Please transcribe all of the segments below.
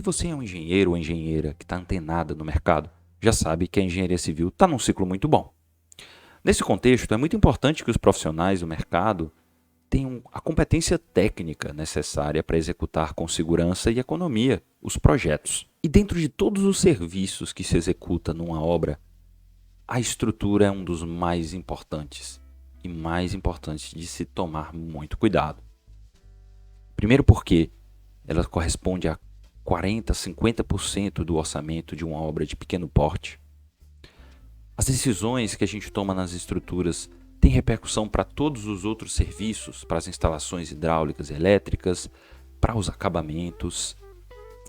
você é um engenheiro ou engenheira que está antenada no mercado, já sabe que a engenharia civil está num ciclo muito bom. Nesse contexto, é muito importante que os profissionais do mercado tenham a competência técnica necessária para executar com segurança e economia os projetos. E dentro de todos os serviços que se executa numa obra, a estrutura é um dos mais importantes e mais importantes de se tomar muito cuidado. Primeiro porque ela corresponde a 40, 50% do orçamento de uma obra de pequeno porte. As decisões que a gente toma nas estruturas têm repercussão para todos os outros serviços, para as instalações hidráulicas e elétricas, para os acabamentos.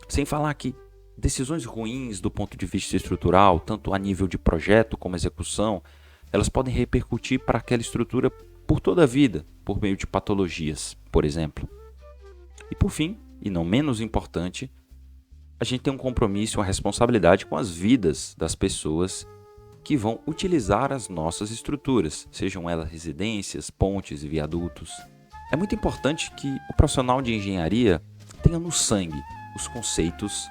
Sem falar que decisões ruins do ponto de vista estrutural, tanto a nível de projeto como execução, elas podem repercutir para aquela estrutura por toda a vida, por meio de patologias, por exemplo. E por fim, e não menos importante, a gente tem um compromisso e uma responsabilidade com as vidas das pessoas que vão utilizar as nossas estruturas, sejam elas residências, pontes e viadutos. É muito importante que o profissional de engenharia tenha no sangue os conceitos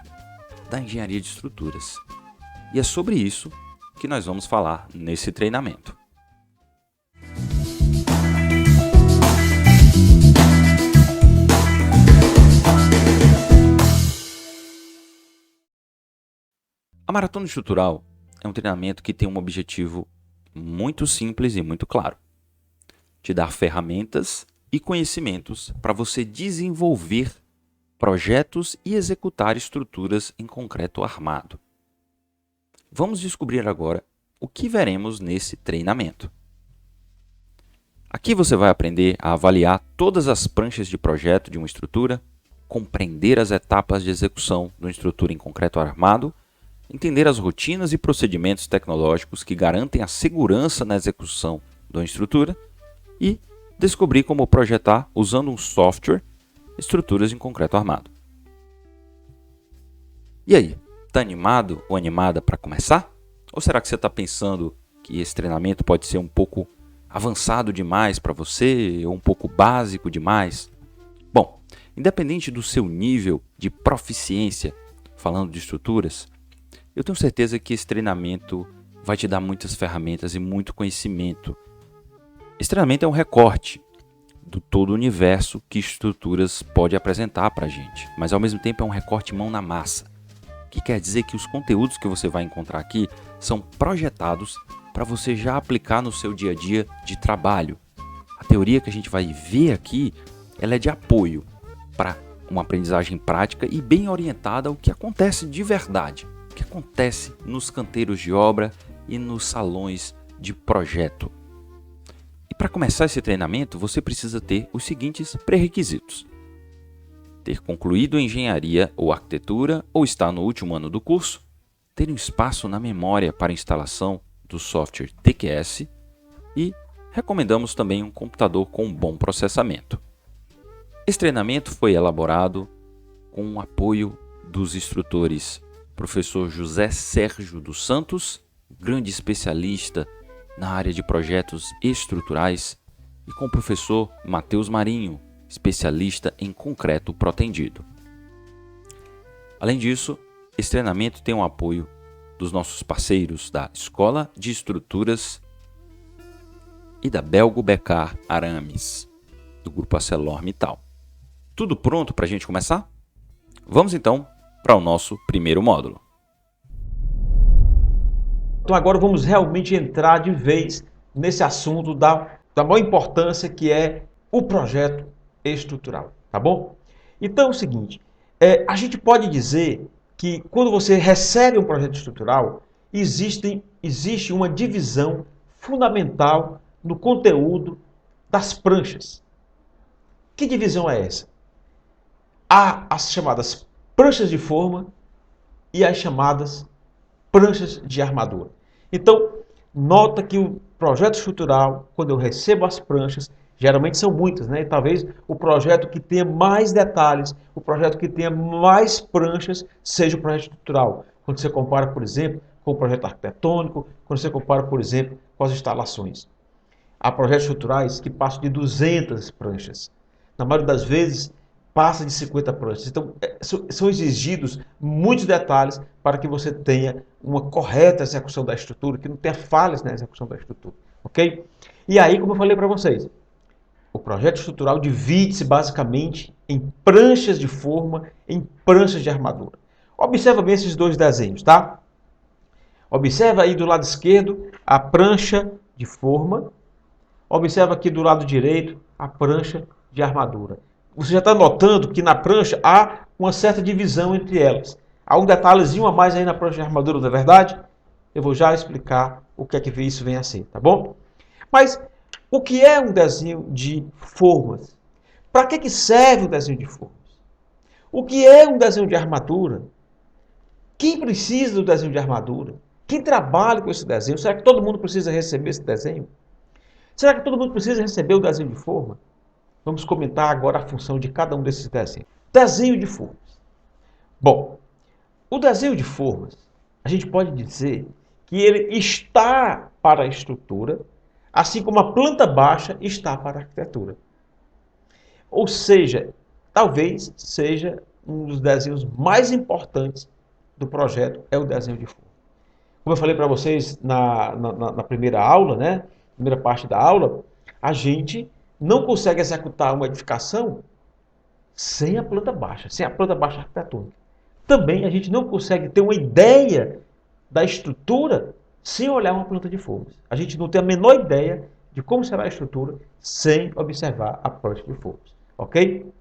da engenharia de estruturas. E é sobre isso que nós vamos falar nesse treinamento. A maratona estrutural é um treinamento que tem um objetivo muito simples e muito claro: te dar ferramentas e conhecimentos para você desenvolver projetos e executar estruturas em concreto armado. Vamos descobrir agora o que veremos nesse treinamento. Aqui você vai aprender a avaliar todas as pranchas de projeto de uma estrutura, compreender as etapas de execução de uma estrutura em concreto armado, entender as rotinas e procedimentos tecnológicos que garantem a segurança na execução de uma estrutura e descobrir como projetar, usando um software, estruturas em concreto armado. E aí, está animado ou animada para começar? Ou será que você está pensando que esse treinamento pode ser um pouco avançado demais para você ou um pouco básico demais? Bom, independente do seu nível de proficiência falando de estruturas, eu tenho certeza que esse treinamento vai te dar muitas ferramentas e muito conhecimento. Esse treinamento é um recorte do todo o universo que estruturas pode apresentar para a gente, mas ao mesmo tempo é um recorte mão na massa, que quer dizer que os conteúdos que você vai encontrar aqui são projetados para você já aplicar no seu dia a dia de trabalho. A teoria que a gente vai ver aqui, ela é de apoio para uma aprendizagem prática e bem orientada ao que acontece de verdade, o que acontece nos canteiros de obra e nos salões de projeto. E para começar esse treinamento, você precisa ter os seguintes pré-requisitos: ter concluído engenharia ou arquitetura ou estar no último ano do curso, ter um espaço na memória para instalação do software TQS e recomendamos também um computador com bom processamento. Esse treinamento foi elaborado com o apoio dos instrutores professor José Sérgio dos Santos, grande especialista na área de projetos estruturais, e com o professor Matheus Marinho, especialista em concreto protendido. Além disso, esse treinamento tem um apoio dos nossos parceiros da Escola de Estruturas e da Belgo Becar Arames, do grupo ArcelorMittal. Tudo pronto para a gente começar? Vamos então para o nosso primeiro módulo. Então agora vamos realmente entrar de vez nesse assunto da maior importância, que é o projeto estrutural, tá bom? Então é o seguinte, a gente pode dizer que quando você recebe um projeto estrutural, existe uma divisão fundamental no conteúdo das pranchas. Que divisão é essa? Há as chamadas pranchas de forma e as chamadas pranchas de armadura. Então, nota que o projeto estrutural, quando eu recebo as pranchas, geralmente são muitas, né? E talvez o projeto que tenha mais detalhes, o projeto que tenha mais pranchas, seja o projeto estrutural. Quando você compara, por exemplo, com o projeto arquitetônico, quando você compara, por exemplo, com as instalações. Há projetos estruturais que passam de 200 pranchas. Na maioria das vezes, passa de 50 pranchas. Então, são exigidos muitos detalhes para que você tenha uma correta execução da estrutura, que não tenha falhas na execução da estrutura, ok? E aí, como eu falei para vocês, o projeto estrutural divide-se basicamente em pranchas de forma, em pranchas de armadura. Observa bem esses dois desenhos, tá? Observa aí do lado esquerdo a prancha de forma. Observa aqui do lado direito a prancha de armadura. Você já está notando que na prancha há uma certa divisão entre elas. Há um detalhezinho a mais aí na prancha de armadura, não é verdade? Eu vou já explicar o que é que isso vem a ser, tá bom? Mas o que é um desenho de formas? Para que serve o desenho de formas? O que é um desenho de armadura? Quem precisa do desenho de armadura? Quem trabalha com esse desenho? Será que todo mundo precisa receber esse desenho? Será que todo mundo precisa receber o desenho de forma? Vamos comentar agora a função de cada um desses desenhos. Desenho de formas. Bom, o desenho de formas, a gente pode dizer que ele está para a estrutura, assim como a planta baixa está para a arquitetura. Ou seja, talvez seja um dos desenhos mais importantes do projeto, é o desenho de forma. Como eu falei para vocês na primeira aula, né? Primeira parte da aula, a gente não consegue executar uma edificação sem a planta baixa, sem a planta baixa arquitetônica. Também a gente não consegue ter uma ideia da estrutura sem olhar uma planta de formas. A gente não tem a menor ideia de como será a estrutura sem observar a planta de formas. Ok?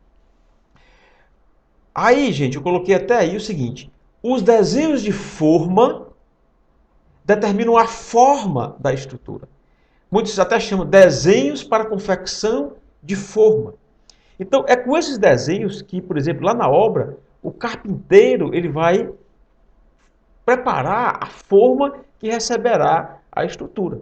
Aí, gente, eu coloquei até aí o seguinte: os desenhos de forma determinam a forma da estrutura. Muitos até chamam desenhos para confecção de forma. Então, é com esses desenhos que, por exemplo, lá na obra, o carpinteiro ele vai preparar a forma que receberá a estrutura.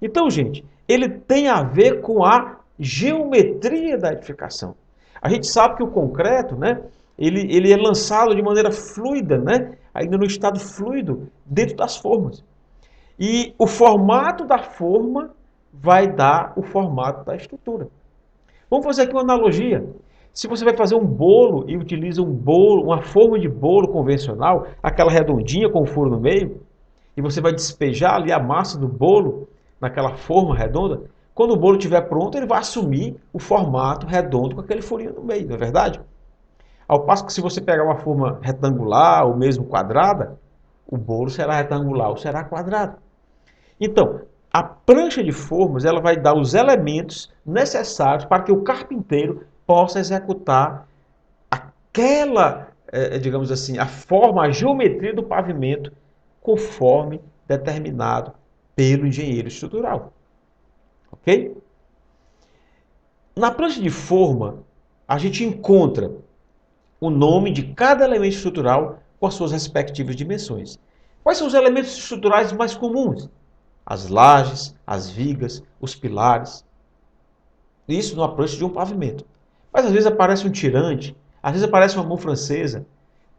Então, gente, ele tem a ver com a geometria da edificação. A gente sabe que o concreto, né, ele é lançado de maneira fluida, né, ainda no estado fluido, dentro das formas. E o formato da forma vai dar o formato da estrutura. Vamos fazer aqui uma analogia. Se você vai fazer um bolo e utiliza um bolo, uma forma de bolo convencional, aquela redondinha com o furo no meio, e você vai despejar ali a massa do bolo naquela forma redonda, quando o bolo estiver pronto, ele vai assumir o formato redondo com aquele furinho no meio, não é verdade? Ao passo que se você pegar uma forma retangular ou mesmo quadrada, o bolo será retangular ou será quadrado. Então, a prancha de formas ela vai dar os elementos necessários para que o carpinteiro possa executar aquela, digamos assim, a forma, a geometria do pavimento conforme determinado pelo engenheiro estrutural. Ok? Na prancha de forma, a gente encontra o nome de cada elemento estrutural com as suas respectivas dimensões. Quais são os elementos estruturais mais comuns? As lajes, as vigas, os pilares. Isso numa prancha de um pavimento. Mas às vezes aparece um tirante, às vezes aparece uma mão francesa.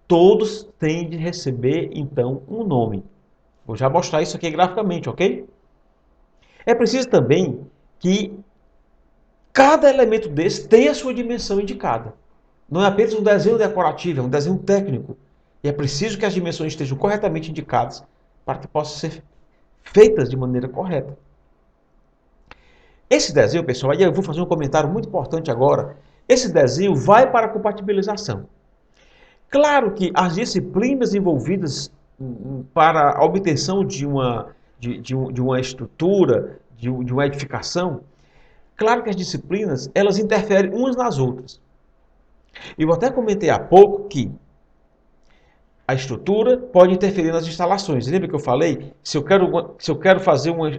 Todos têm de receber, então, um nome. Vou já mostrar isso aqui graficamente, ok? É preciso também que cada elemento desse tenha a sua dimensão indicada. Não é apenas um desenho decorativo, é um desenho técnico. E é preciso que as dimensões estejam corretamente indicadas para que possam ser feitas de maneira correta. Esse desenho, pessoal, aí eu vou fazer um comentário muito importante agora. Esse desenho vai para a compatibilização. Claro que as disciplinas envolvidas para a obtenção de uma estrutura, de uma edificação, claro que as disciplinas, elas interferem umas nas outras. Eu até comentei há pouco que a estrutura pode interferir nas instalações. Lembra que eu falei? Se eu quero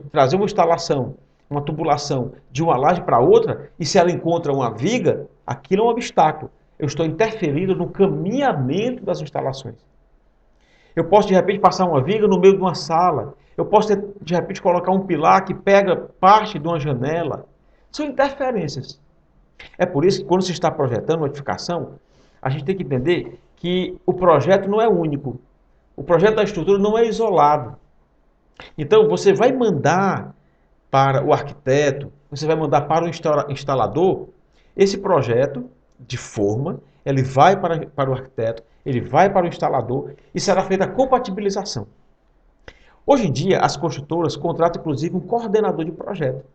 trazer uma instalação, uma tubulação de uma laje para outra, e se ela encontra uma viga, aquilo é um obstáculo. Eu estou interferindo no caminhamento das instalações. Eu posso, de repente, passar uma viga no meio de uma sala. Eu posso, de repente, colocar um pilar que pega parte de uma janela. São interferências. É por isso que, quando se está projetando uma edificação, a gente tem que entender que o projeto não é único. O projeto da estrutura não é isolado. Então, você vai mandar para o arquiteto, você vai mandar para o instalador esse projeto de forma, ele vai para o arquiteto, ele vai para o instalador e será feita a compatibilização. Hoje em dia, as construtoras contratam inclusive um coordenador de projeto.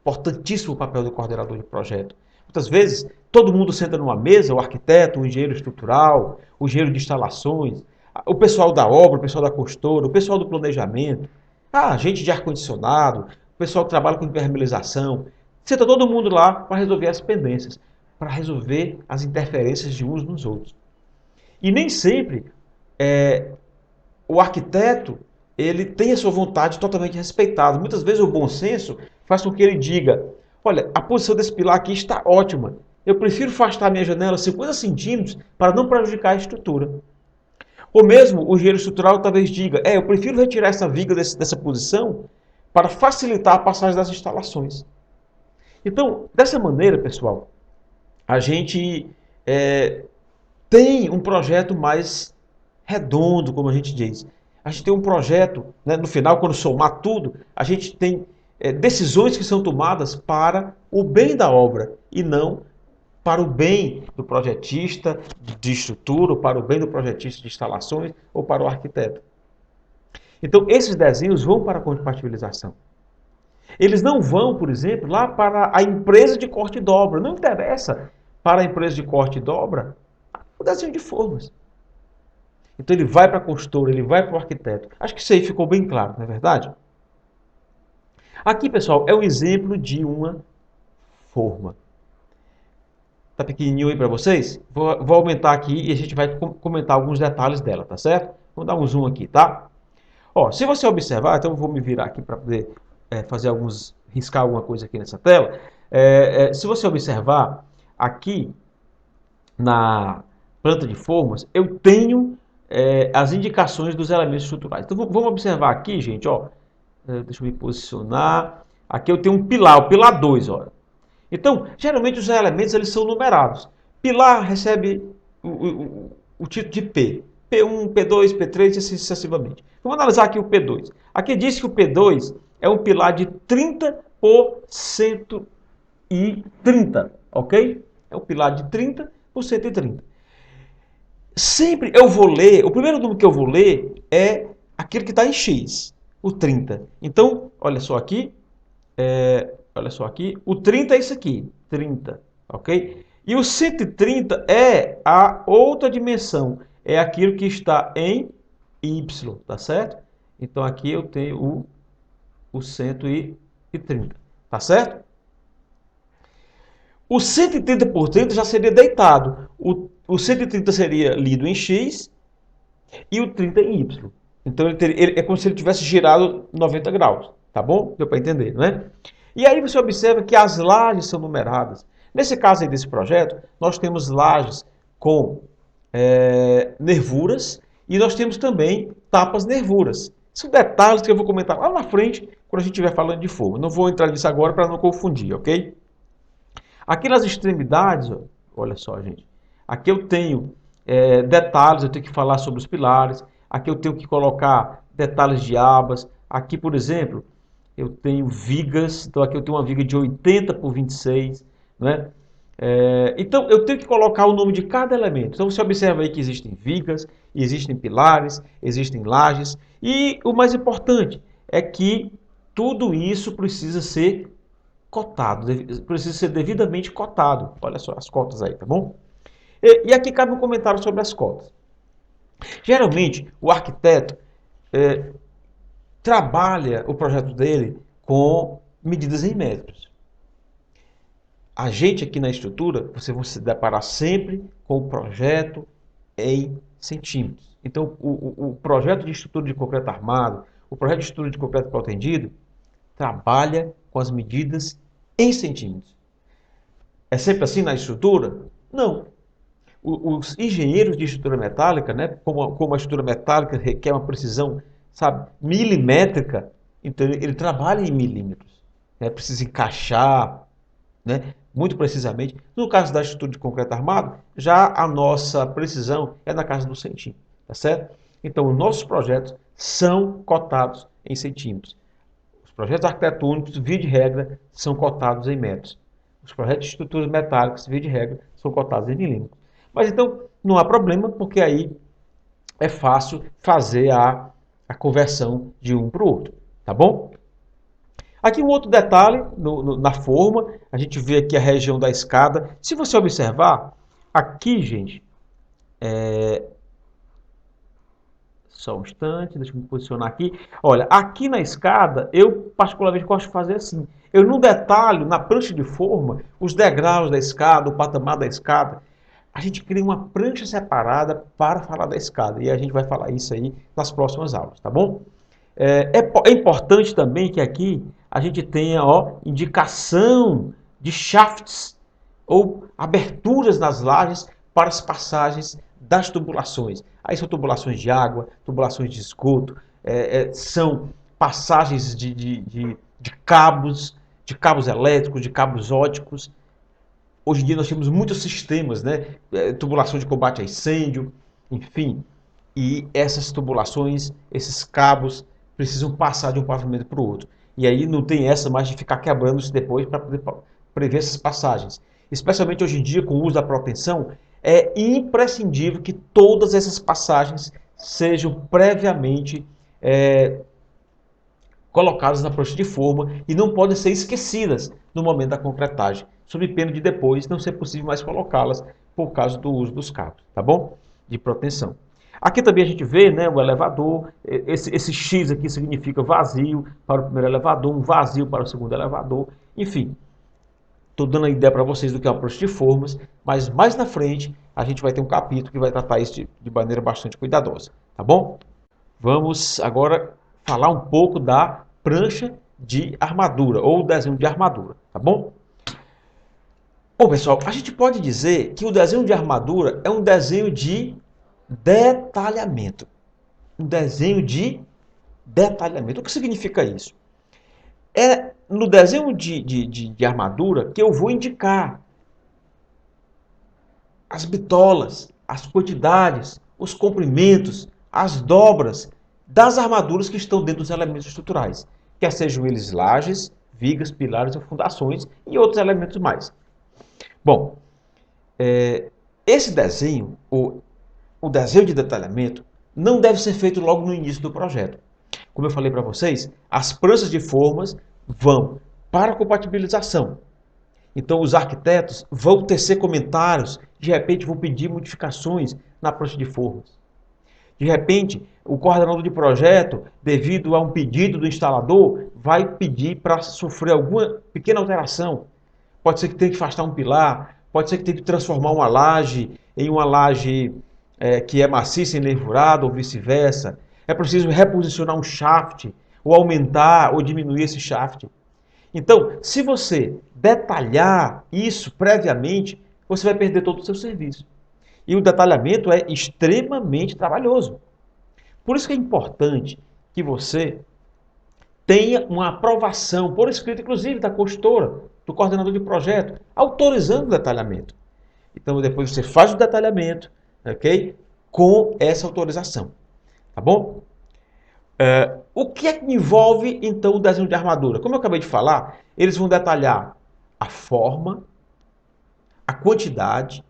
Importantíssimo o papel do coordenador de projeto. Muitas vezes, todo mundo senta numa mesa, o arquiteto, o engenheiro estrutural, o engenheiro de instalações, o pessoal da obra, o pessoal da construtora, o pessoal do planejamento, a gente de ar-condicionado, o pessoal que trabalha com impermeabilização. Senta todo mundo lá para resolver as pendências, para resolver as interferências de uns nos outros. E nem sempre o arquiteto ele tem a sua vontade totalmente respeitada. Muitas vezes o bom senso faz com que ele diga: olha, a posição desse pilar aqui está ótima. Eu prefiro afastar a minha janela 50 centímetros para não prejudicar a estrutura. Ou mesmo o engenheiro estrutural talvez diga: eu prefiro retirar essa viga dessa posição para facilitar a passagem das instalações. Então, dessa maneira, pessoal, a gente tem um projeto mais redondo, como a gente diz. A gente tem um projeto, né, no final, quando somar tudo, a gente tem decisões que são tomadas para o bem da obra e não para o bem do projetista de estrutura, ou para o bem do projetista de instalações ou para o arquiteto. Então, esses desenhos vão para a compatibilização. Eles não vão, por exemplo, lá para a empresa de corte e dobra. Não interessa para a empresa de corte e dobra o desenho de formas. Então ele vai para a construtora, ele vai para o arquiteto. Acho que isso aí ficou bem claro, não é verdade? Aqui, pessoal, é um exemplo de uma forma. Tá pequenininho aí para vocês? Vou aumentar aqui e a gente vai comentar alguns detalhes dela, tá certo? Vamos dar um zoom aqui, tá? Ó, se você observar, então eu vou me virar aqui para poder riscar alguma coisa aqui nessa tela. Se você observar, aqui na planta de formas, eu tenho as indicações dos elementos estruturais. Então vamos observar aqui, gente, ó. Deixa eu me posicionar. Aqui eu tenho um pilar, o pilar 2, ó. Então, geralmente os elementos eles são numerados. Pilar recebe o título de P. P1, P2, P3 e assim sucessivamente. Vamos analisar aqui o P2. Aqui diz que o P2 é um pilar de 30 por 130, ok? É um pilar de 30 por 130. Sempre eu vou ler, o primeiro número que eu vou ler é aquele que está em X, o 30. Então, olha só aqui, o 30 é isso aqui, 30, ok? E o 130 é a outra dimensão, é aquilo que está em Y, tá certo? Então aqui eu tenho o 130, tá certo? O 130 por 30 já seria deitado. O 130 seria lido em X e o 30 em Y. Então é como se ele tivesse girado 90 graus. Tá bom? Deu para entender, não é? E aí você observa que as lajes são numeradas. Nesse caso aí desse projeto, nós temos lajes com nervuras e nós temos também tapas nervuras. São detalhes que eu vou comentar lá na frente, quando a gente estiver falando de forma. Não vou entrar nisso agora para não confundir, ok? Aqui nas extremidades, olha só, gente. Aqui eu tenho detalhes, eu tenho que falar sobre os pilares. Aqui eu tenho que colocar detalhes de abas. Aqui, por exemplo, eu tenho vigas. Então aqui eu tenho uma viga de 80 por 26, né? Então eu tenho que colocar o nome de cada elemento. Então você observa aí que existem vigas, existem pilares, existem lajes. E o mais importante é que tudo isso precisa ser cotado, precisa ser devidamente cotado. Olha só as cotas aí, tá bom? E aqui cabe um comentário sobre as cotas. Geralmente, o arquiteto trabalha o projeto dele com medidas em metros. A gente aqui na estrutura, você vai se deparar sempre com o projeto em centímetros. Então, o projeto de estrutura de concreto armado, o projeto de estrutura de concreto protendido, trabalha com as medidas em centímetros. É sempre assim na estrutura? Não. Os engenheiros de estrutura metálica, né, como a estrutura metálica requer uma precisão, sabe, milimétrica, então ele trabalha em milímetros. Precisa encaixar, né, muito precisamente. No caso da estrutura de concreto armado, já a nossa precisão é na casa do centímetro, tá certo? Então, os nossos projetos são cotados em centímetros. Os projetos arquitetônicos, via de regra, são cotados em metros. Os projetos de estruturas metálicas, via de regra, são são cotados em milímetros. Mas então não há problema, porque aí é fácil fazer a conversão de um para o outro, tá bom? Aqui um outro detalhe na forma, a gente vê aqui a região da escada. Se você observar, aqui, gente, só um instante, deixa eu me posicionar aqui. Olha, aqui na escada, eu particularmente gosto de fazer assim. Eu não detalho na prancha de forma os degraus da escada, o patamar da escada. A gente cria uma prancha separada para falar da escada. E a gente vai falar isso aí nas próximas aulas, tá bom? É importante também que aqui a gente tenha indicação de shafts ou aberturas nas lajes para as passagens das tubulações. Aí são tubulações de água, tubulações de esgoto, são passagens de cabos elétricos, de cabos óticos. Hoje em dia nós temos muitos sistemas, né? Tubulação de combate a incêndio, enfim. E essas tubulações, esses cabos, precisam passar de um pavimento para o outro. E aí não tem essa mais de ficar quebrando isso depois para poder prever essas passagens. Especialmente hoje em dia, com o uso da propensão, é imprescindível que todas essas passagens sejam previamente colocadas na prancha de forma e não podem ser esquecidas no momento da concretagem, sob pena de depois não ser possível mais colocá-las por causa do uso dos cabos, tá bom? De proteção. Aqui também a gente vê, né, o elevador, esse X aqui significa vazio para o primeiro elevador, um vazio para o segundo elevador, enfim. Estou dando a ideia para vocês do que é uma prancha de formas, mas mais na frente a gente vai ter um capítulo que vai tratar isso de maneira bastante cuidadosa, tá bom? Vamos agora falar um pouco da prancha de armadura, ou desenho de armadura, tá bom? Bom, pessoal, a gente pode dizer que o desenho de armadura é um desenho de detalhamento. Um desenho de detalhamento. O que significa isso? É no desenho de armadura que eu vou indicar as bitolas, as quantidades, os comprimentos, as dobras das armaduras que estão dentro dos elementos estruturais, quer sejam eles lajes, vigas, pilares ou fundações e outros elementos mais. Bom, esse desenho, o desenho de detalhamento, não deve ser feito logo no início do projeto. Como eu falei para vocês, as pranchas de formas vão para a compatibilização. Então, os arquitetos vão tecer comentários, de repente vão pedir modificações na prancha de formas. De repente, o coordenador de projeto, devido a um pedido do instalador, vai pedir para sofrer alguma pequena alteração. Pode ser que tenha que afastar um pilar, pode ser que tenha que transformar uma laje em uma laje que é maciça em nervurada ou vice-versa. É preciso reposicionar um shaft, ou aumentar ou diminuir esse shaft. Então, se você detalhar isso previamente, você vai perder todo o seu serviço. E o detalhamento é extremamente trabalhoso. Por isso que é importante que você tenha uma aprovação, por escrito, inclusive, da consultora, do coordenador de projeto, autorizando o detalhamento. Então, depois você faz o detalhamento, ok? Com essa autorização. Tá bom? O que é que envolve, então, o desenho de armadura? Como eu acabei de falar, eles vão detalhar a forma, a quantidade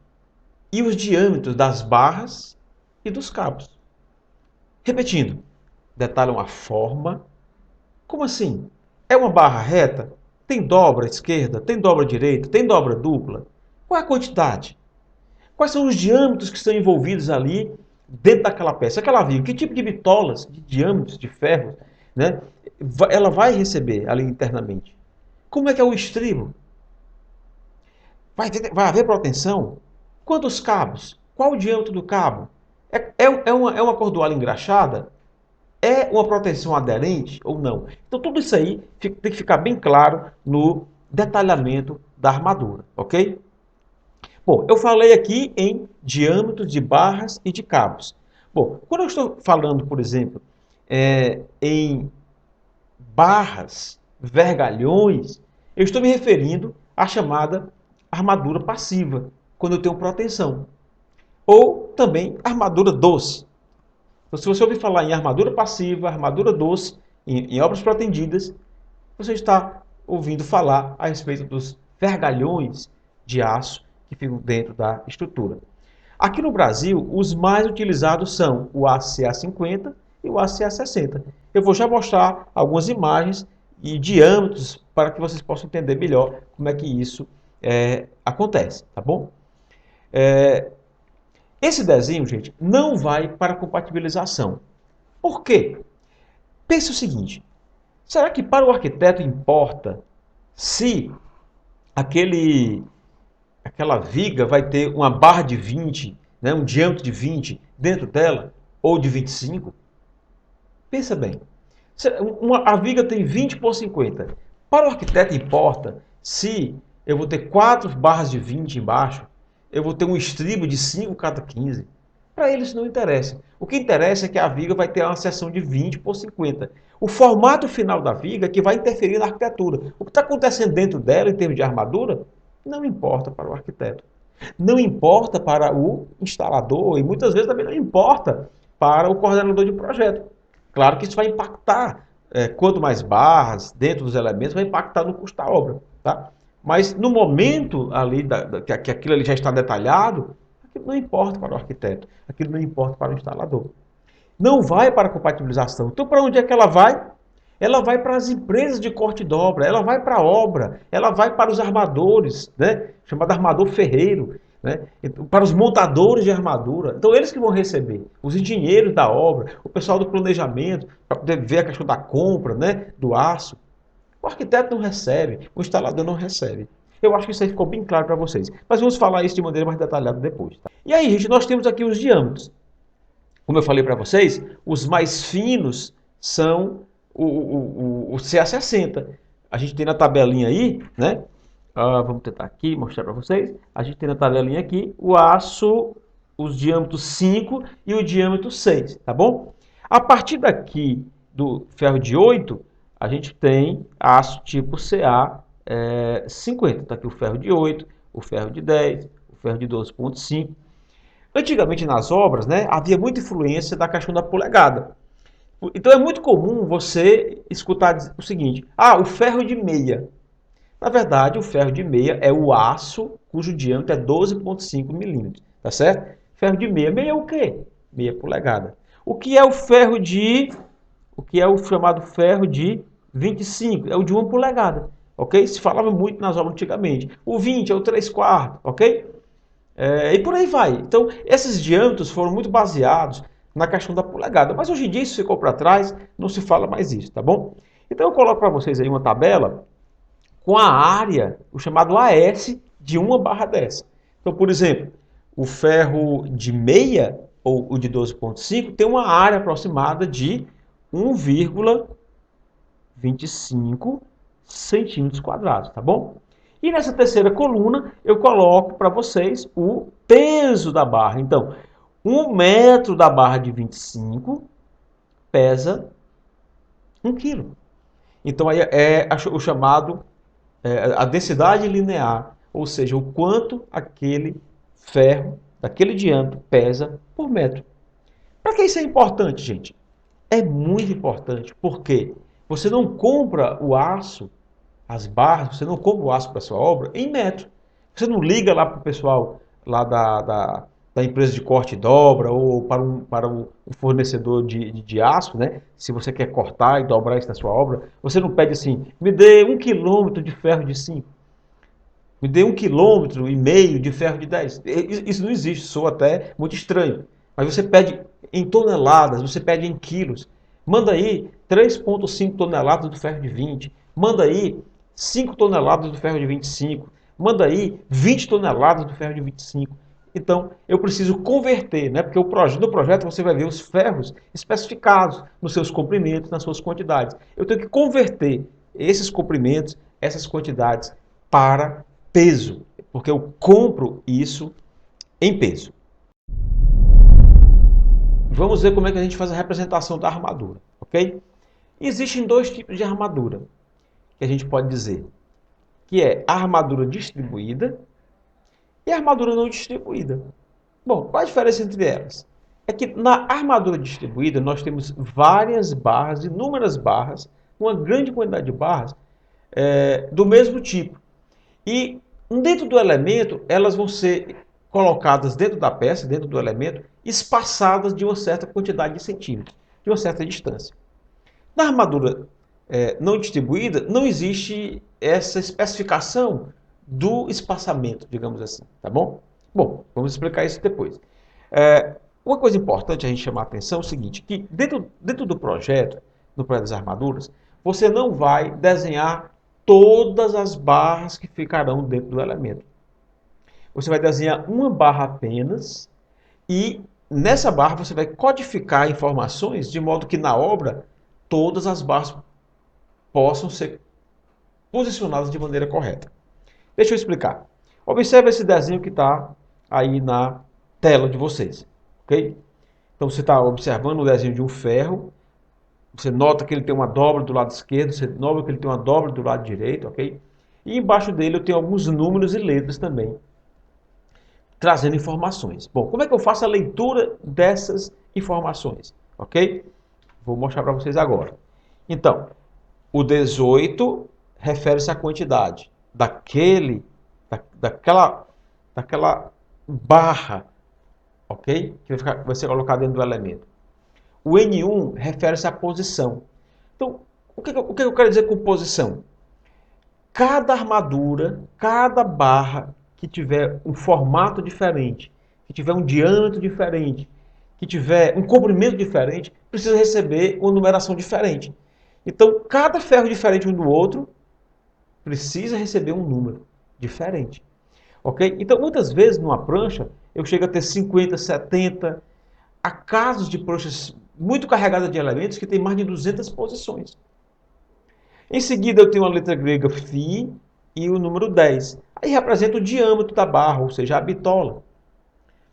e os diâmetros das barras e dos cabos. Repetindo, detalham a forma. Como assim? É uma barra reta? Tem dobra esquerda? Tem dobra direita? Tem dobra dupla? Qual é a quantidade? Quais são os diâmetros que estão envolvidos ali dentro daquela peça? Aquela viga, que tipo de bitolas, de diâmetros, de ferro, né, ela vai receber ali internamente? Como é que é o estribo? Vai haver proteção? Quantos cabos? Qual o diâmetro do cabo? É uma cordoalha engraxada? É uma proteção aderente ou não? Então tudo isso aí tem que ficar bem claro no detalhamento da armadura, ok? Bom, eu falei aqui em diâmetros de barras e de cabos. Bom, quando eu estou falando, por exemplo, em barras, vergalhões, eu estou me referindo à chamada armadura passiva, quando eu tenho proteção. Ou também armadura doce. Então, se você ouvir falar em armadura passiva, armadura doce, em obras pretendidas, você está ouvindo falar a respeito dos vergalhões de aço que ficam dentro da estrutura. Aqui no Brasil, os mais utilizados são o ACA50 e o ACA60. Eu vou já mostrar algumas imagens e diâmetros para que vocês possam entender melhor como é que isso acontece, tá bom? Esse desenho, gente, não vai para compatibilização. Por quê? Pense o seguinte, será que para o arquiteto importa se aquela viga vai ter uma barra de 20, né, um diâmetro de 20 dentro dela, ou de 25? Pensa bem. A viga tem 20 por 50. Para o arquiteto importa se eu vou ter 4 barras de 20 embaixo, eu vou ter um estribo de 5 cada 15. Para eles não interessa. O que interessa é que a viga vai ter uma seção de 20 por 50. O formato final da viga é que vai interferir na arquitetura. O que está acontecendo dentro dela, em termos de armadura, não importa para o arquiteto. Não importa para o instalador e muitas vezes também não importa para o coordenador de projeto. Claro que isso vai impactar, quanto mais barras dentro dos elementos, vai impactar no custo da obra. Tá? Mas no momento ali que aquilo ali já está detalhado, aquilo não importa para o arquiteto, aquilo não importa para o instalador. Não vai para a compatibilização. Então, para onde é que ela vai? Ela vai para as empresas de corte e dobra, ela vai para a obra, ela vai para os armadores, né? Chamado armador ferreiro, né? Para os montadores de armadura. Então, eles que vão receber, os engenheiros da obra, o pessoal do planejamento, para poder ver a questão da compra, né? Do aço. O arquiteto não recebe, o instalador não recebe. Eu acho que isso aí ficou bem claro para vocês. Mas vamos falar isso de maneira mais detalhada depois. Tá? E aí, gente, nós temos aqui os diâmetros. Como eu falei para vocês, os mais finos são o CA60. A gente tem na tabelinha aí, né? Vamos tentar aqui mostrar para vocês. A gente tem na tabelinha aqui o aço, os diâmetros 5 e o diâmetro 6, tá bom? A partir daqui do ferro de 8, a gente tem aço tipo CA 50. Está aqui o ferro de 8, o ferro de 10, o ferro de 12,5. Antigamente nas obras, né, havia muita influência da questão da polegada. Então é muito comum você escutar o seguinte, o ferro de meia. Na verdade, o ferro de meia é o aço cujo diâmetro é 12,5 milímetros, tá certo? Ferro de meia. Meia é o quê? Meia polegada. O que é o chamado ferro de 25? É o de 1 polegada, ok? Se falava muito nas obras antigamente. O 20 é o 3/4, ok? E por aí vai. Então, esses diâmetros foram muito baseados na questão da polegada. Mas hoje em dia isso ficou para trás, não se fala mais isso, tá bom? Então eu coloco para vocês aí uma tabela com a área, o chamado AS de uma barra dessa. Então, por exemplo, o ferro de meia, ou o de 12,5, tem uma área aproximada de 1,25 centímetros quadrados, tá bom? E nessa terceira coluna, eu coloco para vocês o peso da barra. Então, 1 metro da barra de 25 pesa 1 quilo. Então, aí é o chamado, a densidade linear, ou seja, o quanto aquele ferro, daquele diâmetro, pesa por metro. Para que isso é importante, gente? É muito importante, porque você não compra o aço, as barras, você não compra o aço para a sua obra em metro. Você não liga lá para o pessoal lá da empresa de corte e dobra ou para um fornecedor de aço, né? Se você quer cortar e dobrar isso na sua obra, você não pede assim, me dê 1 quilômetro de ferro de 5, me dê 1,5 kg de ferro de 10. Isso não existe, soa até muito estranho. Mas você pede em toneladas, você pede em quilos. Manda aí 3,5 toneladas do ferro de 20. Manda aí 5 toneladas do ferro de 25. Manda aí 20 toneladas do ferro de 25. Então, eu preciso converter, né? Porque no projeto você vai ver os ferros especificados nos seus comprimentos, nas suas quantidades. Eu tenho que converter esses comprimentos, essas quantidades para peso, porque eu compro isso em peso. Vamos ver como é que a gente faz a representação da armadura, ok? Existem 2 tipos de armadura que a gente pode dizer, que é a armadura distribuída e a armadura não distribuída. Bom, qual a diferença entre elas? É que na armadura distribuída nós temos várias barras, inúmeras barras, uma grande quantidade de barras do mesmo tipo. E Dentro do elemento, elas vão ser colocadas dentro da peça, dentro do elemento, espaçadas de uma certa quantidade de centímetros, de uma certa distância. Na armadura não distribuída, não existe essa especificação do espaçamento, digamos assim, tá bom? Bom, vamos explicar isso depois. Uma coisa importante a gente chamar a atenção é o seguinte, que dentro do projeto, no projeto das armaduras, você não vai desenhar todas as barras que ficarão dentro do elemento. Você vai desenhar uma barra apenas e nessa barra você vai codificar informações de modo que na obra todas as barras possam ser posicionadas de maneira correta. Deixa eu explicar. Observe esse desenho que está aí na tela de vocês, ok? Então você está observando o desenho de um ferro, você nota que ele tem uma dobra do lado esquerdo, você nota que ele tem uma dobra do lado direito, ok? E embaixo dele eu tenho alguns números e letras também, trazendo informações. Bom, como é que eu faço a leitura dessas informações, ok? Vou mostrar para vocês agora. Então, o 18 refere-se à quantidade daquela barra, ok? Que vai ser colocada dentro do elemento. O N1 refere-se à posição. Então, o que eu quero dizer com posição? Cada armadura, cada barra que tiver um formato diferente, que tiver um diâmetro diferente, que tiver um comprimento diferente, precisa receber uma numeração diferente. Então, cada ferro diferente um do outro precisa receber um número diferente. Ok? Então, muitas vezes, numa prancha, eu chego a ter 50, 70. Há casos de pranchas muito carregadas de elementos que tem mais de 200 posições. Em seguida, eu tenho a letra grega Φ e o número 10. Aí representa o diâmetro da barra, ou seja, a bitola.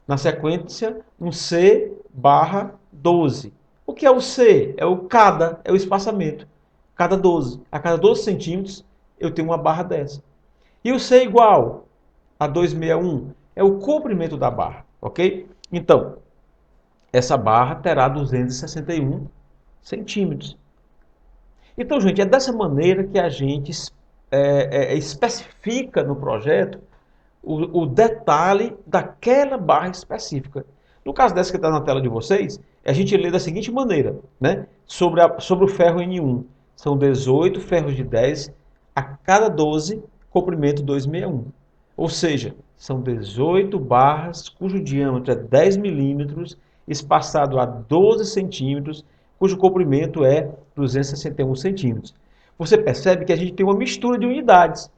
Na sequência, um C barra 12. O que é o C? É o cada, é o espaçamento. Cada 12. A cada 12 centímetros, eu tenho uma barra dessa. E o C igual a 261 é o comprimento da barra, ok? Então, essa barra terá 261 centímetros. Então, gente, é dessa maneira que a gente especifica no projeto o detalhe daquela barra específica. No caso dessa que está na tela de vocês, a gente lê da seguinte maneira, né? Sobre o ferro N1. São 18 ferros de 10 a cada 12, comprimento 261. Ou seja, são 18 barras cujo diâmetro é 10 milímetros, espaçado a 12 centímetros, cujo comprimento é 261 centímetros. Você percebe que a gente tem uma mistura de unidades.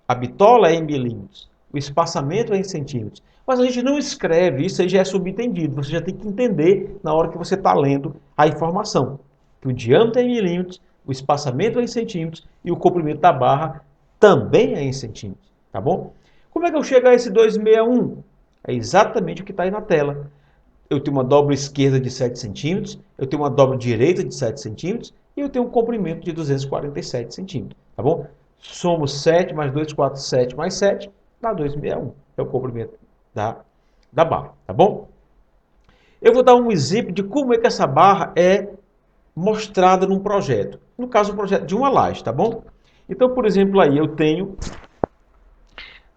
A bitola é em milímetros, o espaçamento é em centímetros. Mas a gente não escreve, isso aí já é subentendido. Você já tem que entender na hora que você está lendo a informação. Que o diâmetro é em milímetros, o espaçamento é em centímetros e o comprimento da barra também é em centímetros. Tá bom? Como é que eu chego a esse 261? É exatamente o que está aí na tela. Eu tenho uma dobra esquerda de 7 centímetros, eu tenho uma dobra direita de 7 centímetros e eu tenho um comprimento de 247 centímetros. Tá bom? Somos 7 mais 2, 4, 7 mais 7, dá 261. É o comprimento da barra, tá bom? Eu vou dar um exemplo de como é que essa barra é mostrada num projeto. No caso, um projeto de uma laje, tá bom? Então, por exemplo, aí eu tenho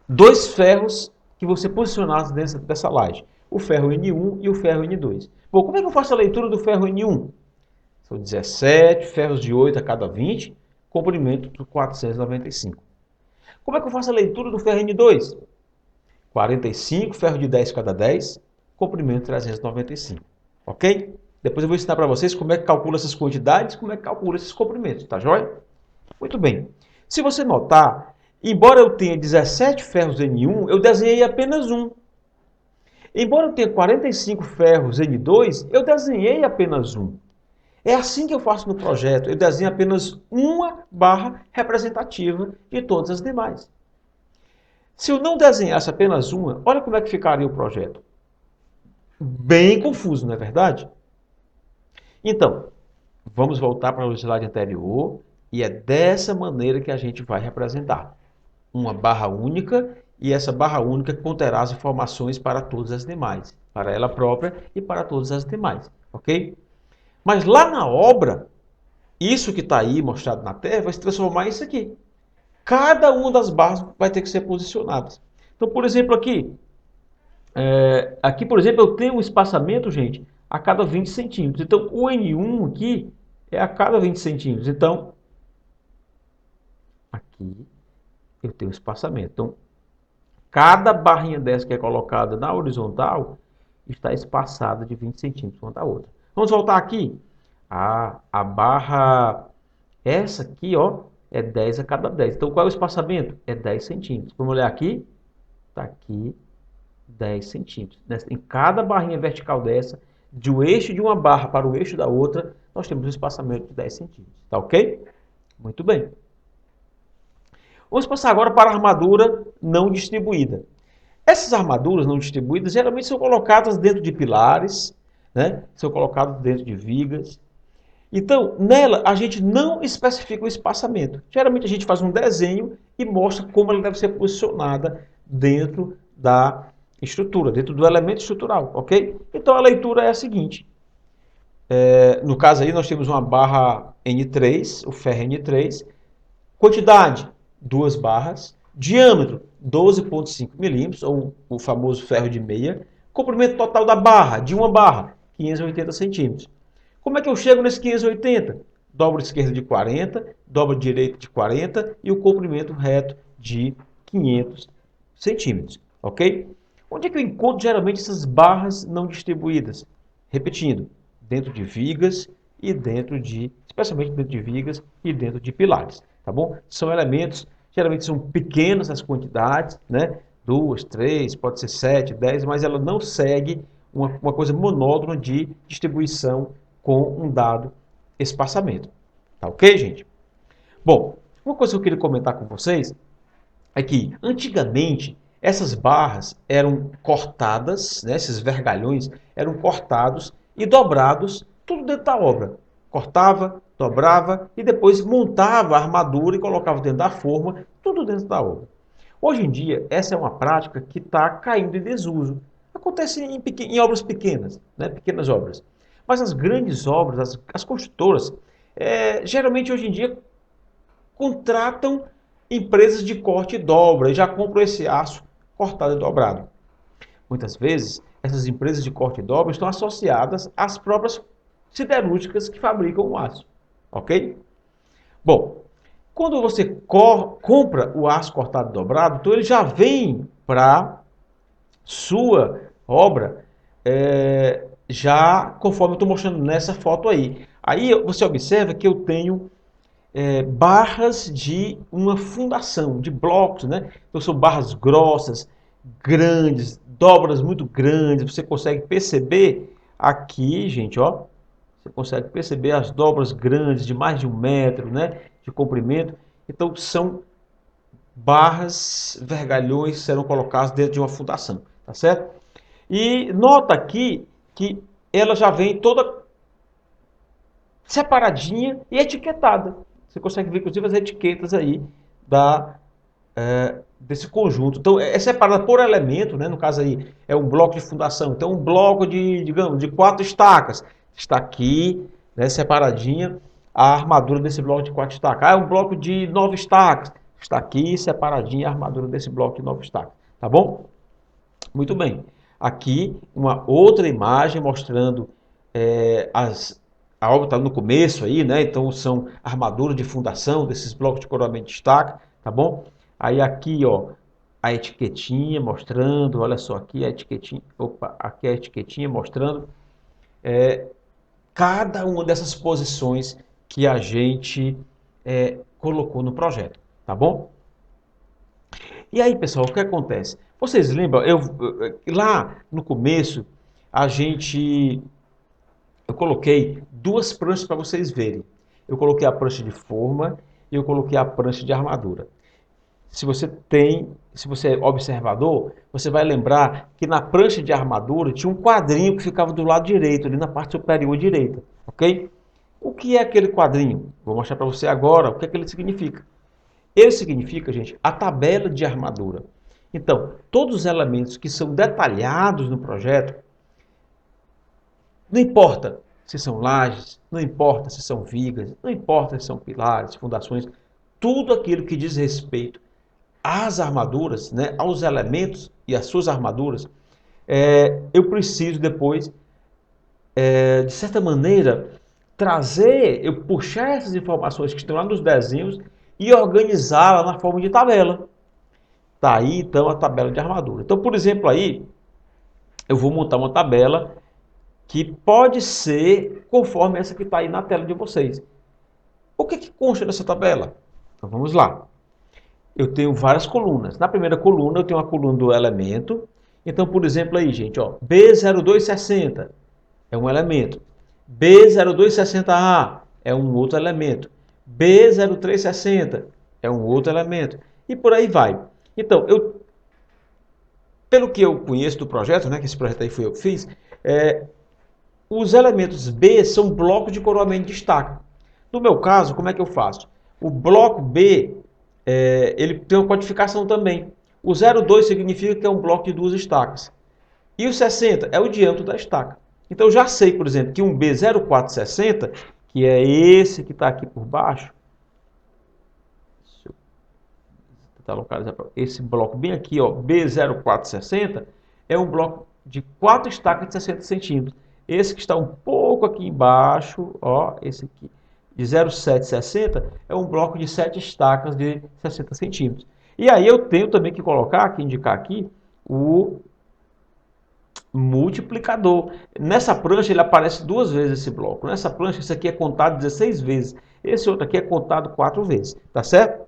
dois ferros que vão ser posicionados dentro dessa laje. O ferro N1 e o ferro N2. Bom, como é que eu faço a leitura do ferro N1? São 17 ferros de 8 a cada 20, comprimento de 495. Como é que eu faço a leitura do ferro N2? 45 ferros de 10 cada 10, comprimento 395. Ok? Depois eu vou ensinar para vocês como é que calcula essas quantidades, como é que calcula esses comprimentos, tá joia? Muito bem. Se você notar, embora eu tenha 17 ferros N1, eu desenhei apenas um. Embora eu tenha 45 ferros N2, eu desenhei apenas um. É assim que eu faço no projeto. Eu desenho apenas uma barra representativa de todas as demais. Se eu não desenhasse apenas uma, olha como é que ficaria o projeto. Bem confuso, não é verdade? Então, vamos voltar para o slide anterior e é dessa maneira que a gente vai representar. Uma barra única e essa barra única conterá as informações para todas as demais. Para ela própria e para todas as demais. Ok? Mas lá na obra, isso que está aí mostrado na tela vai se transformar em isso aqui. cada uma das barras vai ter que ser posicionadas. Então, por exemplo, aqui, por exemplo, eu tenho um espaçamento, gente, a cada 20 centímetros. Então, o N1 aqui é a cada 20 centímetros. Então, aqui eu tenho um espaçamento. Então, cada barrinha dessa que é colocada na horizontal está espaçada de 20 centímetros uma da outra. Vamos voltar aqui. A barra, essa aqui, ó, é 10 a cada 10. Então, qual é o espaçamento? É 10 centímetros. Vamos olhar aqui. Está aqui 10 centímetros. Em cada barrinha vertical dessa, do eixo de uma barra para o eixo da outra, nós temos um espaçamento de 10 centímetros. Tá ok? Muito bem. Vamos passar agora para a armadura não distribuída. Essas armaduras não distribuídas geralmente são colocadas dentro de pilares, né? São colocadas dentro de vigas. Então, nela, a gente não especifica o espaçamento. Geralmente, a gente faz um desenho e mostra como ela deve ser posicionada dentro da estrutura, dentro do elemento estrutural, ok? Então, a leitura é a seguinte. No caso aí, nós temos uma barra N3, o ferro N3. Quantidade, 2 barras. Diâmetro, 12,5 milímetros, ou o famoso ferro de meia. Comprimento total da barra, de uma barra, 580 centímetros. Como é que eu chego nesse 580? Dobra esquerda de 40, dobra direita de 40 e o comprimento reto de 500 centímetros, ok? Onde é que eu encontro geralmente essas barras não distribuídas? Repetindo, dentro de vigas e especialmente dentro de vigas e dentro de pilares, tá bom? São elementos, geralmente são pequenas as quantidades, né? 2, 3, pode ser 7, 10, mas ela não segue uma coisa monótona de distribuição com um dado espaçamento. Tá ok, gente? Bom, uma coisa que eu queria comentar com vocês é que, antigamente, essas barras eram cortadas, né, esses vergalhões eram cortados e dobrados tudo dentro da obra. Cortava, dobrava e depois montava a armadura e colocava dentro da forma, tudo dentro da obra. Hoje em dia, essa é uma prática que está caindo em desuso. Acontece em obras pequenas, né, pequenas obras. Mas as grandes obras, as construtoras, geralmente hoje em dia contratam empresas de corte e dobra e já compram esse aço cortado e dobrado. Muitas vezes, essas empresas de corte e dobra estão associadas às próprias siderúrgicas que fabricam o aço. Ok? Bom, quando você compra o aço cortado e dobrado, então ele já vem para sua obra já conforme eu estou mostrando nessa foto aí. Aí você observa que eu tenho barras de uma fundação, de blocos, né? Então são barras grossas, grandes, dobras muito grandes. Você consegue perceber aqui, gente, ó. Você consegue perceber as dobras grandes, de mais de 1 metro, né? De comprimento. Então são barras, vergalhões que serão colocados dentro de uma fundação, tá certo? E nota aqui que ela já vem toda separadinha e etiquetada. Você consegue ver, inclusive, as etiquetas aí desse conjunto. Então, é separada por elemento, né? No caso aí, é um bloco de fundação. Então, um bloco digamos, de 4 estacas. Está aqui, né, separadinha, a armadura desse bloco de 4 estacas. Ah, é um bloco de 9 estacas. Está aqui, separadinha, a armadura desse bloco de 9 estacas. Tá bom? Muito bem. Aqui, uma outra imagem mostrando a obra está no começo aí, né? Então são armaduras de fundação desses blocos de coroamento de estaca, tá bom? Aí aqui, ó, a etiquetinha mostrando, olha só aqui a etiquetinha, opa, aqui a etiquetinha mostrando cada uma dessas posições que a gente colocou no projeto, tá bom? E aí, pessoal, o que acontece? Vocês lembram, lá no começo, eu coloquei 2 pranchas para vocês verem. Eu coloquei a prancha de forma e eu coloquei a prancha de armadura. Se você é observador, você vai lembrar que na prancha de armadura tinha um quadrinho que ficava do lado direito, ali na parte superior direita, ok? O que é aquele quadrinho? Vou mostrar para você agora o que é que ele significa. Ele significa, gente, a tabela de armadura. Então, todos os elementos que são detalhados no projeto, não importa se são lajes, não importa se são vigas, não importa se são pilares, fundações, tudo aquilo que diz respeito às armaduras, né, aos elementos e às suas armaduras, eu preciso depois, de certa maneira, eu puxar essas informações que estão lá nos desenhos e organizá-la na forma de tabela. Tá aí, então, a tabela de armadura. Então, por exemplo, aí, eu vou montar uma tabela que pode ser conforme essa que está aí na tela de vocês. O que consta dessa tabela? Então, vamos lá. Eu tenho várias colunas. Na primeira coluna, eu tenho uma coluna do elemento. Então, por exemplo, aí, gente, ó, B0260 é um elemento. B0260A é um outro elemento. B0360 é um outro elemento. E por aí vai. Então, pelo que eu conheço do projeto, né, que esse projeto aí foi eu que fiz, os elementos B são blocos de coroamento de estaca. No meu caso, como é que eu faço? O bloco B, ele tem uma codificação também. O 02 significa que é um bloco de duas estacas. E o 60 é o diâmetro da estaca. Então eu já sei, por exemplo, que um B0460, que é esse que está aqui por baixo, deixa eu tentar localizar esse bloco bem aqui, ó, B0460, é um bloco de 4 estacas de 60 centímetros. Esse que está um pouco aqui embaixo, ó, esse aqui, de 0760, é um bloco de 7 estacas de 60 centímetros. E aí eu tenho também que colocar, que indicar aqui, o multiplicador. Nessa prancha ele aparece 2 vezes esse bloco. Nessa prancha esse aqui é contado 16 vezes. Esse outro aqui é contado 4 vezes. Tá certo?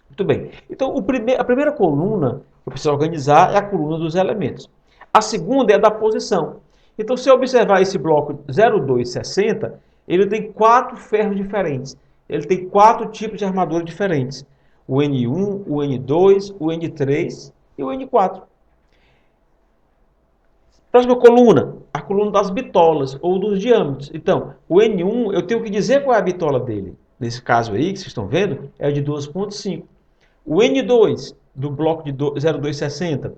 Muito bem. Então a primeira coluna que eu preciso organizar é a coluna dos elementos. A segunda é a da posição. Então se eu observar esse bloco 0260, ele tem 4 ferros diferentes. Ele tem 4 tipos de armadura diferentes. O N1, o N2, o N3 e o N4. Próxima coluna, a coluna das bitolas ou dos diâmetros. Então, o N1, eu tenho que dizer qual é a bitola dele. Nesse caso aí, que vocês estão vendo, é de 12,5. O N2, do bloco de 0260,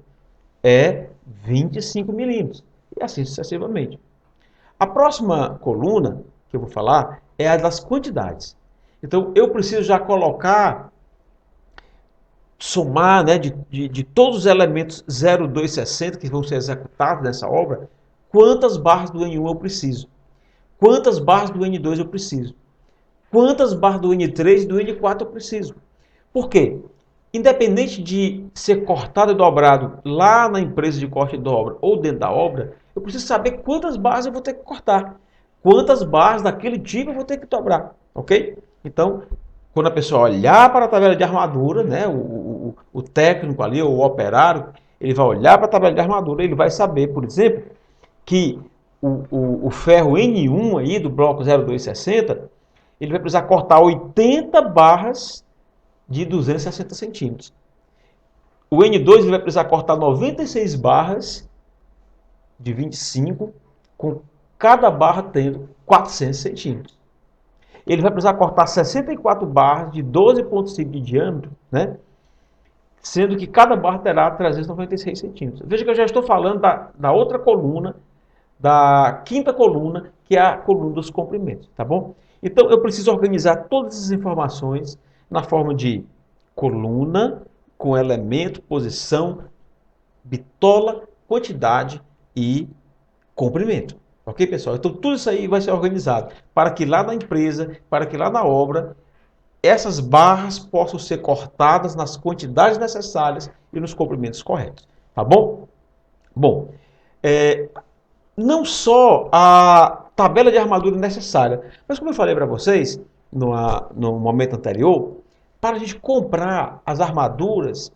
é 25 milímetros. E assim sucessivamente. A próxima coluna que eu vou falar é a das quantidades. Então, eu preciso já colocar, somar, né, de todos os elementos 0260 que vão ser executados nessa obra, quantas barras do N1 eu preciso, quantas barras do N2 eu preciso, quantas barras do N3 e do N4 eu preciso. Por quê? Independente de ser cortado e dobrado lá na empresa de corte e dobra ou dentro da obra, eu preciso saber quantas barras eu vou ter que cortar, quantas barras daquele tipo eu vou ter que dobrar, ok? Então, quando a pessoa olhar para a tabela de armadura, né, o técnico ali, ou o operário, ele vai olhar para a tabela de armadura, ele vai saber, por exemplo, que o ferro N1 aí do bloco 0260, ele vai precisar cortar 80 barras de 260 centímetros. O N2 ele vai precisar cortar 96 barras de 25, com cada barra tendo 400 centímetros. Ele vai precisar cortar 64 barras de 12,5 de diâmetro, né? Sendo que cada barra terá 396 centímetros. Veja que eu já estou falando da outra coluna, da quinta coluna, que é a coluna dos comprimentos, tá bom? Então eu preciso organizar todas essas informações na forma de coluna, com elemento, posição, bitola, quantidade e comprimento. Ok, pessoal? Então tudo isso aí vai ser organizado para que lá na empresa, para que lá na obra, essas barras possam ser cortadas nas quantidades necessárias e nos comprimentos corretos. Tá bom? Bom, não só a tabela de armadura necessária, mas como eu falei para vocês no momento anterior, para a gente comprar as armaduras,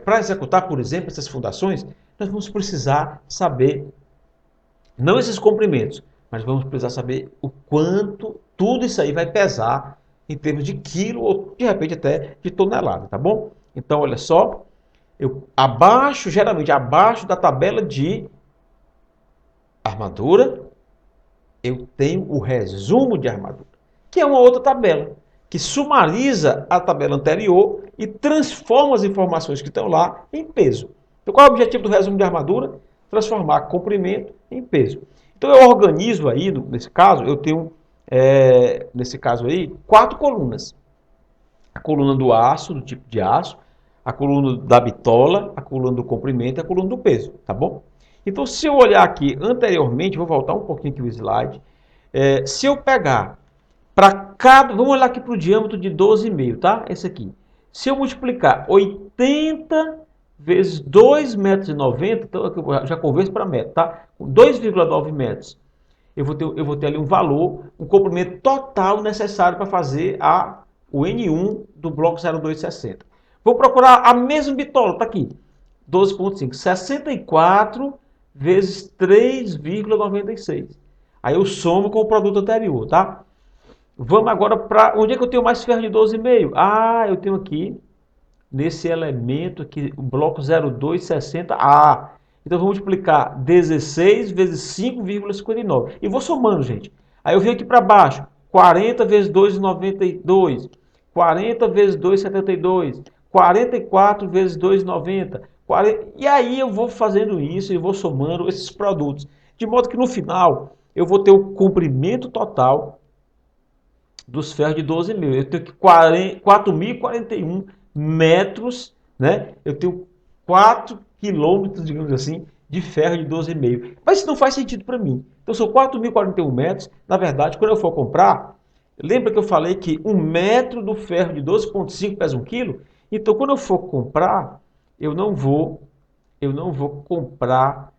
para executar, por exemplo, essas fundações, nós vamos precisar saber, não esses comprimentos, mas vamos precisar saber o quanto tudo isso aí vai pesar em termos de quilo ou de repente até de tonelada, tá bom? Então, olha só, geralmente abaixo da tabela de armadura, eu tenho o resumo de armadura, que é uma outra tabela, que sumariza a tabela anterior e transforma as informações que estão lá em peso. Então, qual é o objetivo do resumo de armadura? Transformar comprimento em peso. Então, eu organizo aí, nesse caso, eu tenho, nesse caso aí, 4 colunas. a coluna do aço, do tipo de aço, a coluna da bitola, a coluna do comprimento e a coluna do peso, tá bom? Então, se eu olhar aqui anteriormente, vou voltar um pouquinho aqui o slide, se eu pegar para cada, vamos olhar aqui para o diâmetro de 12,5, tá? Esse aqui. Se eu multiplicar 80 vezes 2,90 m, então eu já converto para metro, tá? 2,9 metros. Eu vou ter ali um valor, um comprimento total necessário para fazer o N1 do bloco 0260. Vou procurar a mesma bitola, está aqui, 12,5, 64 vezes 3,96. Aí eu somo com o produto anterior, tá? Vamos agora para onde é que eu tenho mais ferro de 12,5? Ah, eu tenho aqui, nesse elemento aqui, o bloco 0260A. Então, eu vou multiplicar 16 vezes 5,59. E vou somando, gente. Aí eu venho aqui para baixo. 40 vezes 2,92. 40 vezes 2,72. 44 vezes 2,90. 40... E aí eu vou fazendo isso e vou somando esses produtos. De modo que no final eu vou ter o comprimento total dos ferros de 12,5. Eu tenho que 4.041 metros, né? Eu tenho 4 quilômetros, digamos assim, de ferro de 12,5. Mas isso não faz sentido para mim. Então são 4.041 metros. Na verdade, quando eu for comprar, lembra que eu falei que 1 metro do ferro de 12,5 pesa 1 quilo? Então quando eu for comprar, eu não vou comprar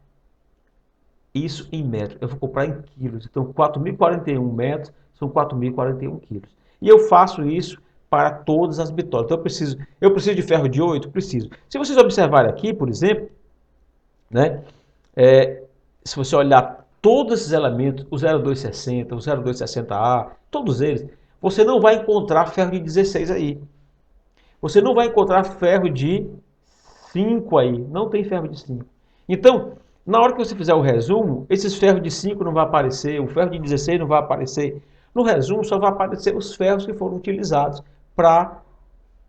isso em metros, eu vou comprar em quilos. Então 4.041 metros são 4.041 quilos. E eu faço isso para todas as bitolas. Então eu preciso de ferro de 8? Preciso. Se vocês observarem aqui, por exemplo, né, se você olhar todos esses elementos, o 0260, o 0260A, todos eles, você não vai encontrar ferro de 16 aí. Você não vai encontrar ferro de 5 aí. Não tem ferro de 5. Então, na hora que você fizer o resumo, esses ferros de 5 não vai aparecer, o ferro de 16 não vai aparecer. No resumo, só vai aparecer os ferros que foram utilizados para,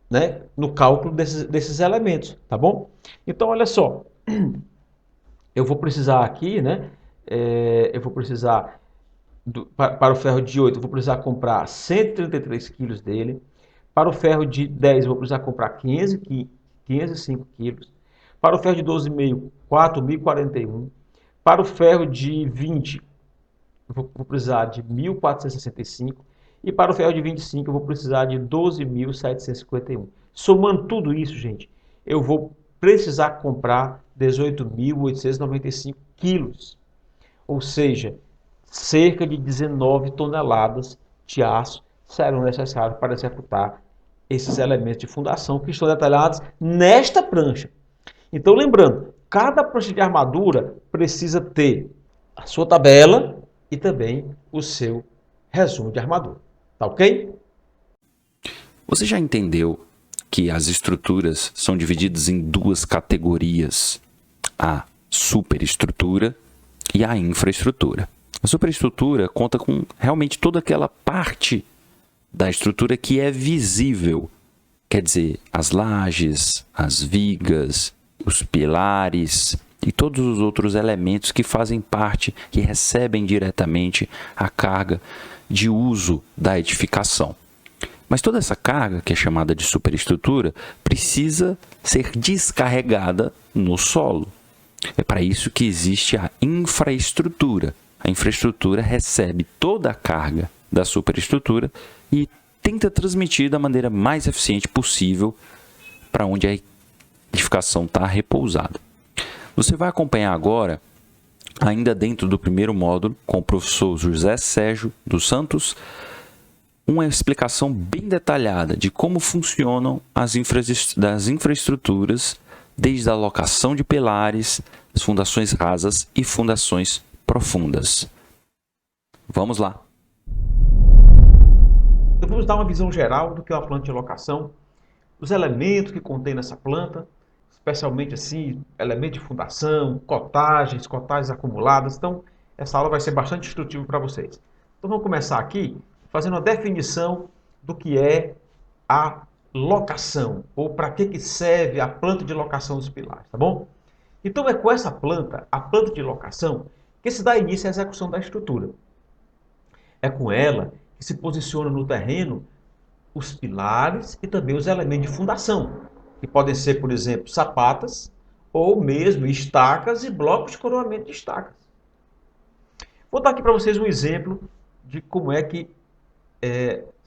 né, no cálculo desses elementos, tá bom? Então, olha só, eu vou precisar aqui, né, eu vou precisar, para o ferro de 8, eu vou precisar comprar 133 quilos dele. Para o ferro de 10, eu vou precisar comprar 505 quilos. Para o ferro de 12,5, 4.041. Para o ferro de 20, eu vou precisar de 1.465. E para o ferro de 25, eu vou precisar de 12.751. Somando tudo isso, gente, eu vou precisar comprar 18.895 quilos. Ou seja, cerca de 19 toneladas de aço serão necessários para executar esses elementos de fundação que estão detalhados nesta prancha. Então, lembrando, cada prancha de armadura precisa ter a sua tabela e também o seu resumo de armadura. Tá ok? Você já entendeu que as estruturas são divididas em duas categorias, a superestrutura e a infraestrutura. A superestrutura conta com realmente toda aquela parte da estrutura que é visível, quer dizer, as lajes, as vigas, os pilares e todos os outros elementos que fazem parte, que recebem diretamente a carga de uso da edificação. Mas toda essa carga, que é chamada de superestrutura, precisa ser descarregada no solo. É para isso que existe a infraestrutura. A infraestrutura recebe toda a carga da superestrutura e tenta transmitir da maneira mais eficiente possível para onde a edificação está repousada. Você vai acompanhar agora, ainda dentro do primeiro módulo, com o professor José Sérgio dos Santos, uma explicação bem detalhada de como funcionam as infraestruturas, desde a alocação de pilares, as fundações rasas e fundações profundas. Vamos lá! Então, vamos dar uma visão geral do que é uma planta de locação, os elementos que contém nessa planta, especialmente assim, elementos de fundação, cotagens acumuladas. Então, essa aula vai ser bastante instrutiva para vocês. Então, vamos começar aqui fazendo uma definição do que é a locação, ou para que serve a planta de locação dos pilares, tá bom? Então, é com essa planta, a planta de locação, que se dá início à execução da estrutura. É com ela que se posiciona no terreno os pilares e também os elementos de fundação, que podem ser, por exemplo, sapatas ou mesmo estacas e blocos de coroamento de estacas. Vou dar aqui para vocês um exemplo de como é que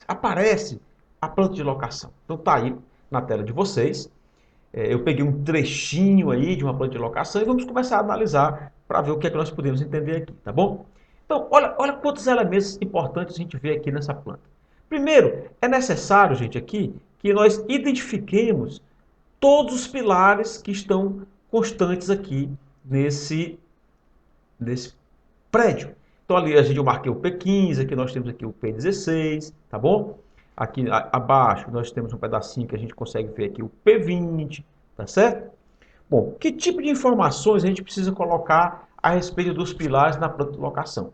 aparece a planta de locação. Então está aí na tela de vocês. Eu peguei um trechinho aí de uma planta de locação e vamos começar a analisar para ver o que é que nós podemos entender aqui, tá bom? Então, olha quantos elementos importantes a gente vê aqui nessa planta. Primeiro, é necessário, gente, aqui, que nós identifiquemos todos os pilares que estão constantes aqui nesse prédio. Então ali eu marquei o P15, aqui nós temos aqui o P16, tá bom? Aqui abaixo nós temos um pedacinho que a gente consegue ver aqui o P20, tá certo? Bom, que tipo de informações a gente precisa colocar a respeito dos pilares na planta de locação?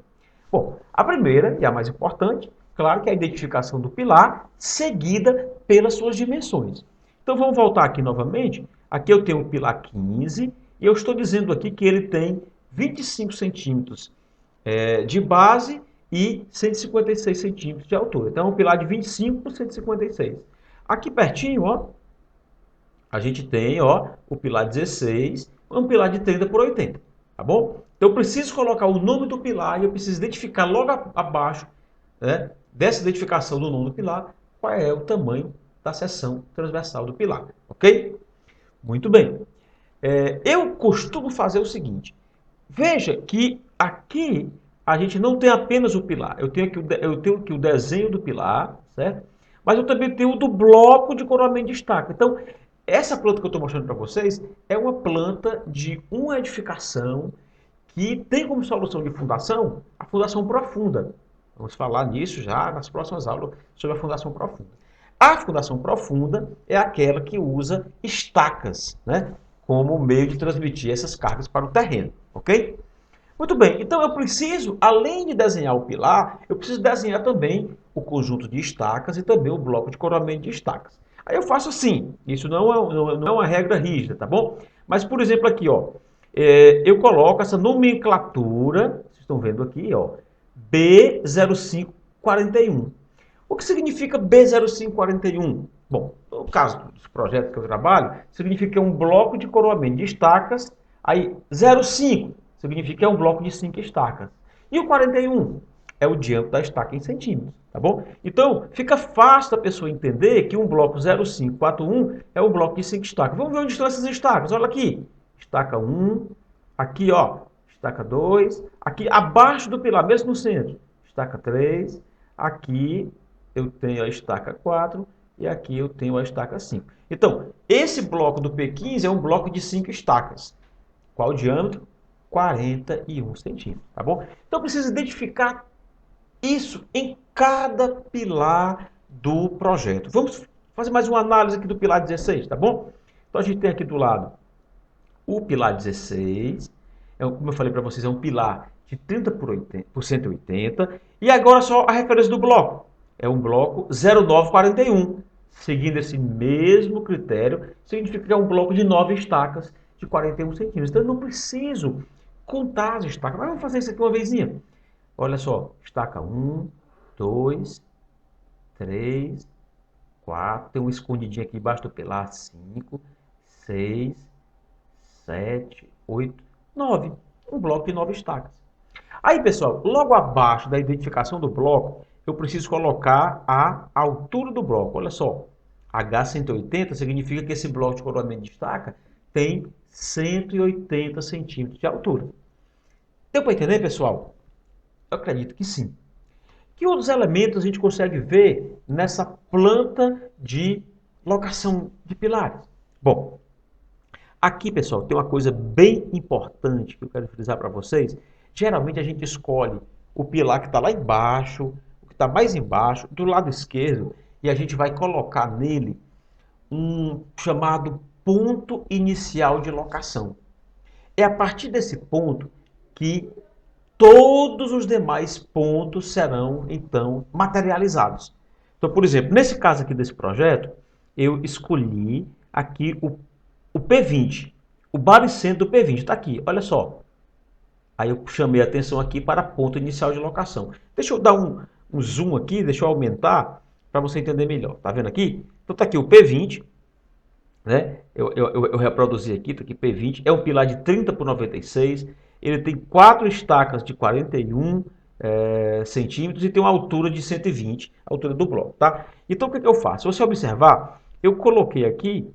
Bom, a primeira e a mais importante, claro que é a identificação do pilar, seguida pelas suas dimensões. Então vamos voltar aqui novamente. Aqui eu tenho o pilar 15 e eu estou dizendo aqui que ele tem 25 centímetros de base e 156 centímetros de altura. Então é um pilar de 25 por 156. Aqui pertinho, ó, a gente tem, ó, o pilar 16, um pilar de 30 por 80, tá bom? Então eu preciso colocar o nome do pilar e eu preciso identificar logo abaixo, né, dessa identificação do nome do pilar, qual é o tamanho da seção transversal do pilar, ok? Muito bem. Eu costumo fazer o seguinte, veja que aqui a gente não tem apenas o pilar, eu tenho aqui o desenho do pilar, certo? Mas eu também tenho o do bloco de coroamento de estaca. Então, essa planta que eu estou mostrando para vocês é uma planta de uma edificação que tem como solução de fundação a fundação profunda. Vamos falar nisso já nas próximas aulas sobre a fundação profunda. A fundação profunda é aquela que usa estacas, né, como meio de transmitir essas cargas para o terreno, ok? Muito bem, então eu preciso, além de desenhar o pilar, eu preciso desenhar também o conjunto de estacas e também o bloco de coroamento de estacas. Aí eu faço assim, isso não é uma regra rígida, tá bom? Mas, por exemplo, aqui, ó, eu coloco essa nomenclatura, vocês estão vendo aqui, ó, B0541. O que significa B0541? Bom, no caso dos projetos que eu trabalho, significa que é um bloco de coroamento de estacas, aí 05 significa que é um bloco de 5 estacas. E o 41 é o diâmetro da estaca em centímetros, tá bom? Então, fica fácil da pessoa entender que um bloco 0541 é um bloco de 5 estacas. Vamos ver onde estão essas estacas. Olha aqui, estaca 1, aqui, ó, estaca 2, aqui abaixo do pilar, mesmo no centro, estaca 3, aqui eu tenho a estaca 4 e aqui eu tenho a estaca 5. Então, esse bloco do P15 é um bloco de 5 estacas. Qual o diâmetro? 41 centímetros, tá bom? Então, precisa identificar isso em cada pilar do projeto. Vamos fazer mais uma análise aqui do pilar 16, tá bom? Então, a gente tem aqui do lado o pilar 16, como eu falei para vocês, é um pilar de 30 por 180, e agora só a referência do bloco. É um bloco 0941. Seguindo esse mesmo critério, significa que é um bloco de 9 estacas de 41 centímetros. Então, eu não preciso contar as estacas. Mas vamos fazer isso aqui uma vezinha. Olha só, estaca 1, 2, 3, 4, tem um escondidinho aqui embaixo do pilar, 5, 6, 7, 8, 9. Um bloco de 9 estacas. Aí, pessoal, logo abaixo da identificação do bloco, eu preciso colocar a altura do bloco. Olha só, H180 significa que esse bloco de coroamento de estaca tem 180 centímetros de altura. Deu para entender, pessoal? Eu acredito que sim. Que outros elementos a gente consegue ver nessa planta de locação de pilares? Bom, aqui, pessoal, tem uma coisa bem importante que eu quero frisar para vocês. Geralmente a gente escolhe o pilar que está lá embaixo, o que está mais embaixo, do lado esquerdo, e a gente vai colocar nele um chamado ponto inicial de locação. É a partir desse ponto que todos os demais pontos serão, então, materializados. Então, por exemplo, nesse caso aqui desse projeto, eu escolhi aqui o P20, o baricentro do P20, está aqui, olha só. Aí eu chamei a atenção aqui para ponto inicial de locação. Deixa eu dar um zoom aqui, deixa eu aumentar, para você entender melhor. Tá vendo aqui? Então tá aqui o P20, né? Eu reproduzi aqui, tá aqui P20, é um pilar de 30 por 96, ele tem 4 estacas de 41 centímetros e tem uma altura de 120, a altura do bloco, tá? Então o que eu faço? Se você observar, eu coloquei aqui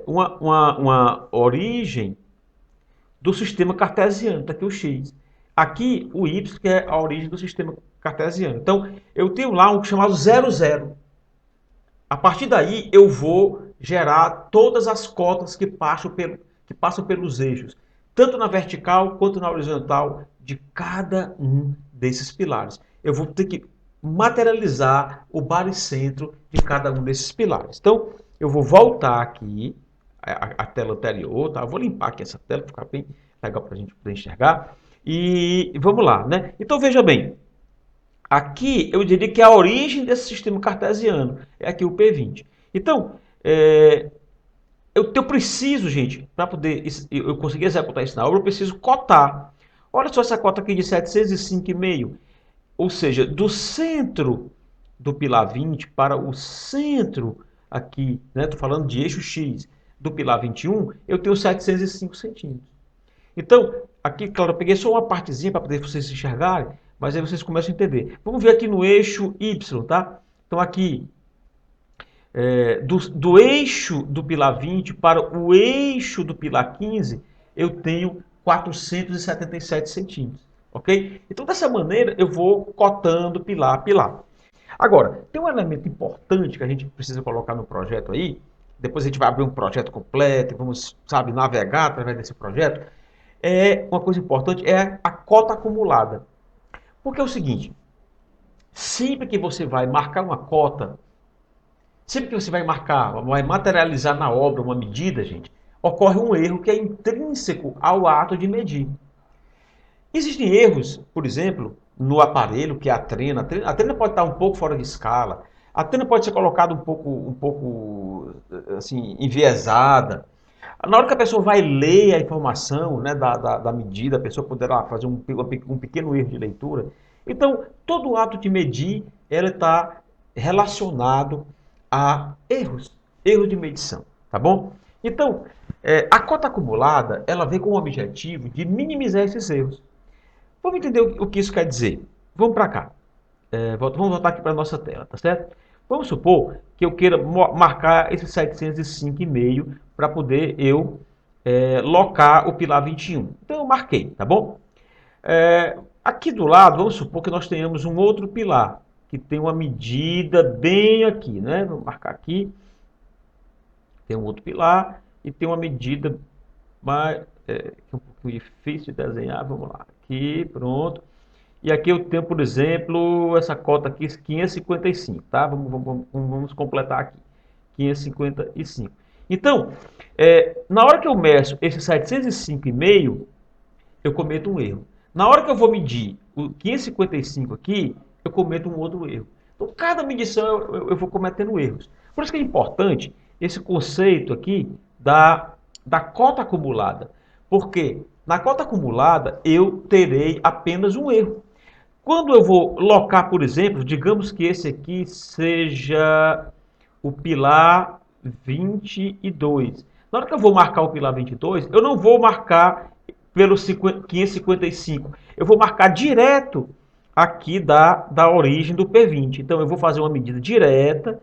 uma origem do sistema cartesiano, tá aqui o x. Aqui o y, que é a origem do sistema cartesiano. Então, eu tenho lá um chamado 0, 0. A partir daí, eu vou gerar todas as cotas que passam pelos eixos, tanto na vertical quanto na horizontal, de cada um desses pilares. Eu vou ter que materializar o baricentro de cada um desses pilares. Então, eu vou voltar aqui a tela anterior, tá? Eu vou limpar aqui essa tela, para ficar bem legal para a gente poder enxergar. E vamos lá, né? Então, veja bem. Aqui eu diria que a origem desse sistema cartesiano é aqui o P20. Então, eu preciso, gente, para poder eu conseguir executar isso na obra, eu preciso cotar. Olha só essa cota aqui de 705,5. Ou seja, do centro do pilar 20 para o centro aqui, né? Estou falando de eixo X do pilar 21, eu tenho 705 centímetros. Então, aqui, claro, eu peguei só uma partezinha para poder vocês enxergarem, mas aí vocês começam a entender. Vamos ver aqui no eixo Y, tá? Então, aqui, do eixo do pilar 20 para o eixo do pilar 15, eu tenho 477 centímetros, ok? Então, dessa maneira, eu vou cotando pilar a pilar. Agora, tem um elemento importante que a gente precisa colocar no projeto aí, depois a gente vai abrir um projeto completo, vamos, sabe, navegar através desse projeto. Uma coisa importante é a cota acumulada. Porque é o seguinte, sempre que você vai marcar uma cota, sempre que você vai materializar na obra uma medida, gente, ocorre um erro que é intrínseco ao ato de medir. Existem erros, por exemplo, no aparelho, que é a trena. A trena pode estar um pouco fora de escala. A trena pode ser colocada um pouco assim, enviesada. Na hora que a pessoa vai ler a informação, né, da medida, a pessoa poderá fazer um pequeno erro de leitura. Então, todo ato de medir, ela está relacionado a erros de medição, tá bom? Então, a cota acumulada, ela vem com o objetivo de minimizar esses erros. Vamos entender o que isso quer dizer. Vamos para cá. Vamos voltar aqui para a nossa tela, tá certo? Vamos supor que eu queira marcar esse 705,5 para poder eu locar o pilar 21. Então eu marquei, tá bom? Aqui do lado, vamos supor que nós tenhamos um outro pilar, que tem uma medida bem aqui, né? Vou marcar aqui. Tem um outro pilar e tem uma medida mais, que é um pouquinho difícil de desenhar. Vamos lá. Aqui, pronto. E aqui eu tenho, por exemplo, essa cota aqui, 555, tá? Vamos completar aqui. 555. Então, na hora que eu meço esse 705,5, eu cometo um erro. Na hora que eu vou medir o 555 aqui, eu cometo um outro erro. Então, cada medição eu vou cometendo erros. Por isso que é importante esse conceito aqui da cota acumulada. Porque na cota acumulada eu terei apenas um erro. Quando eu vou locar, por exemplo, digamos que esse aqui seja o pilar 22. Na hora que eu vou marcar o pilar 22, eu não vou marcar pelo 555. Eu vou marcar direto aqui da origem do P20. Então, eu vou fazer uma medida direta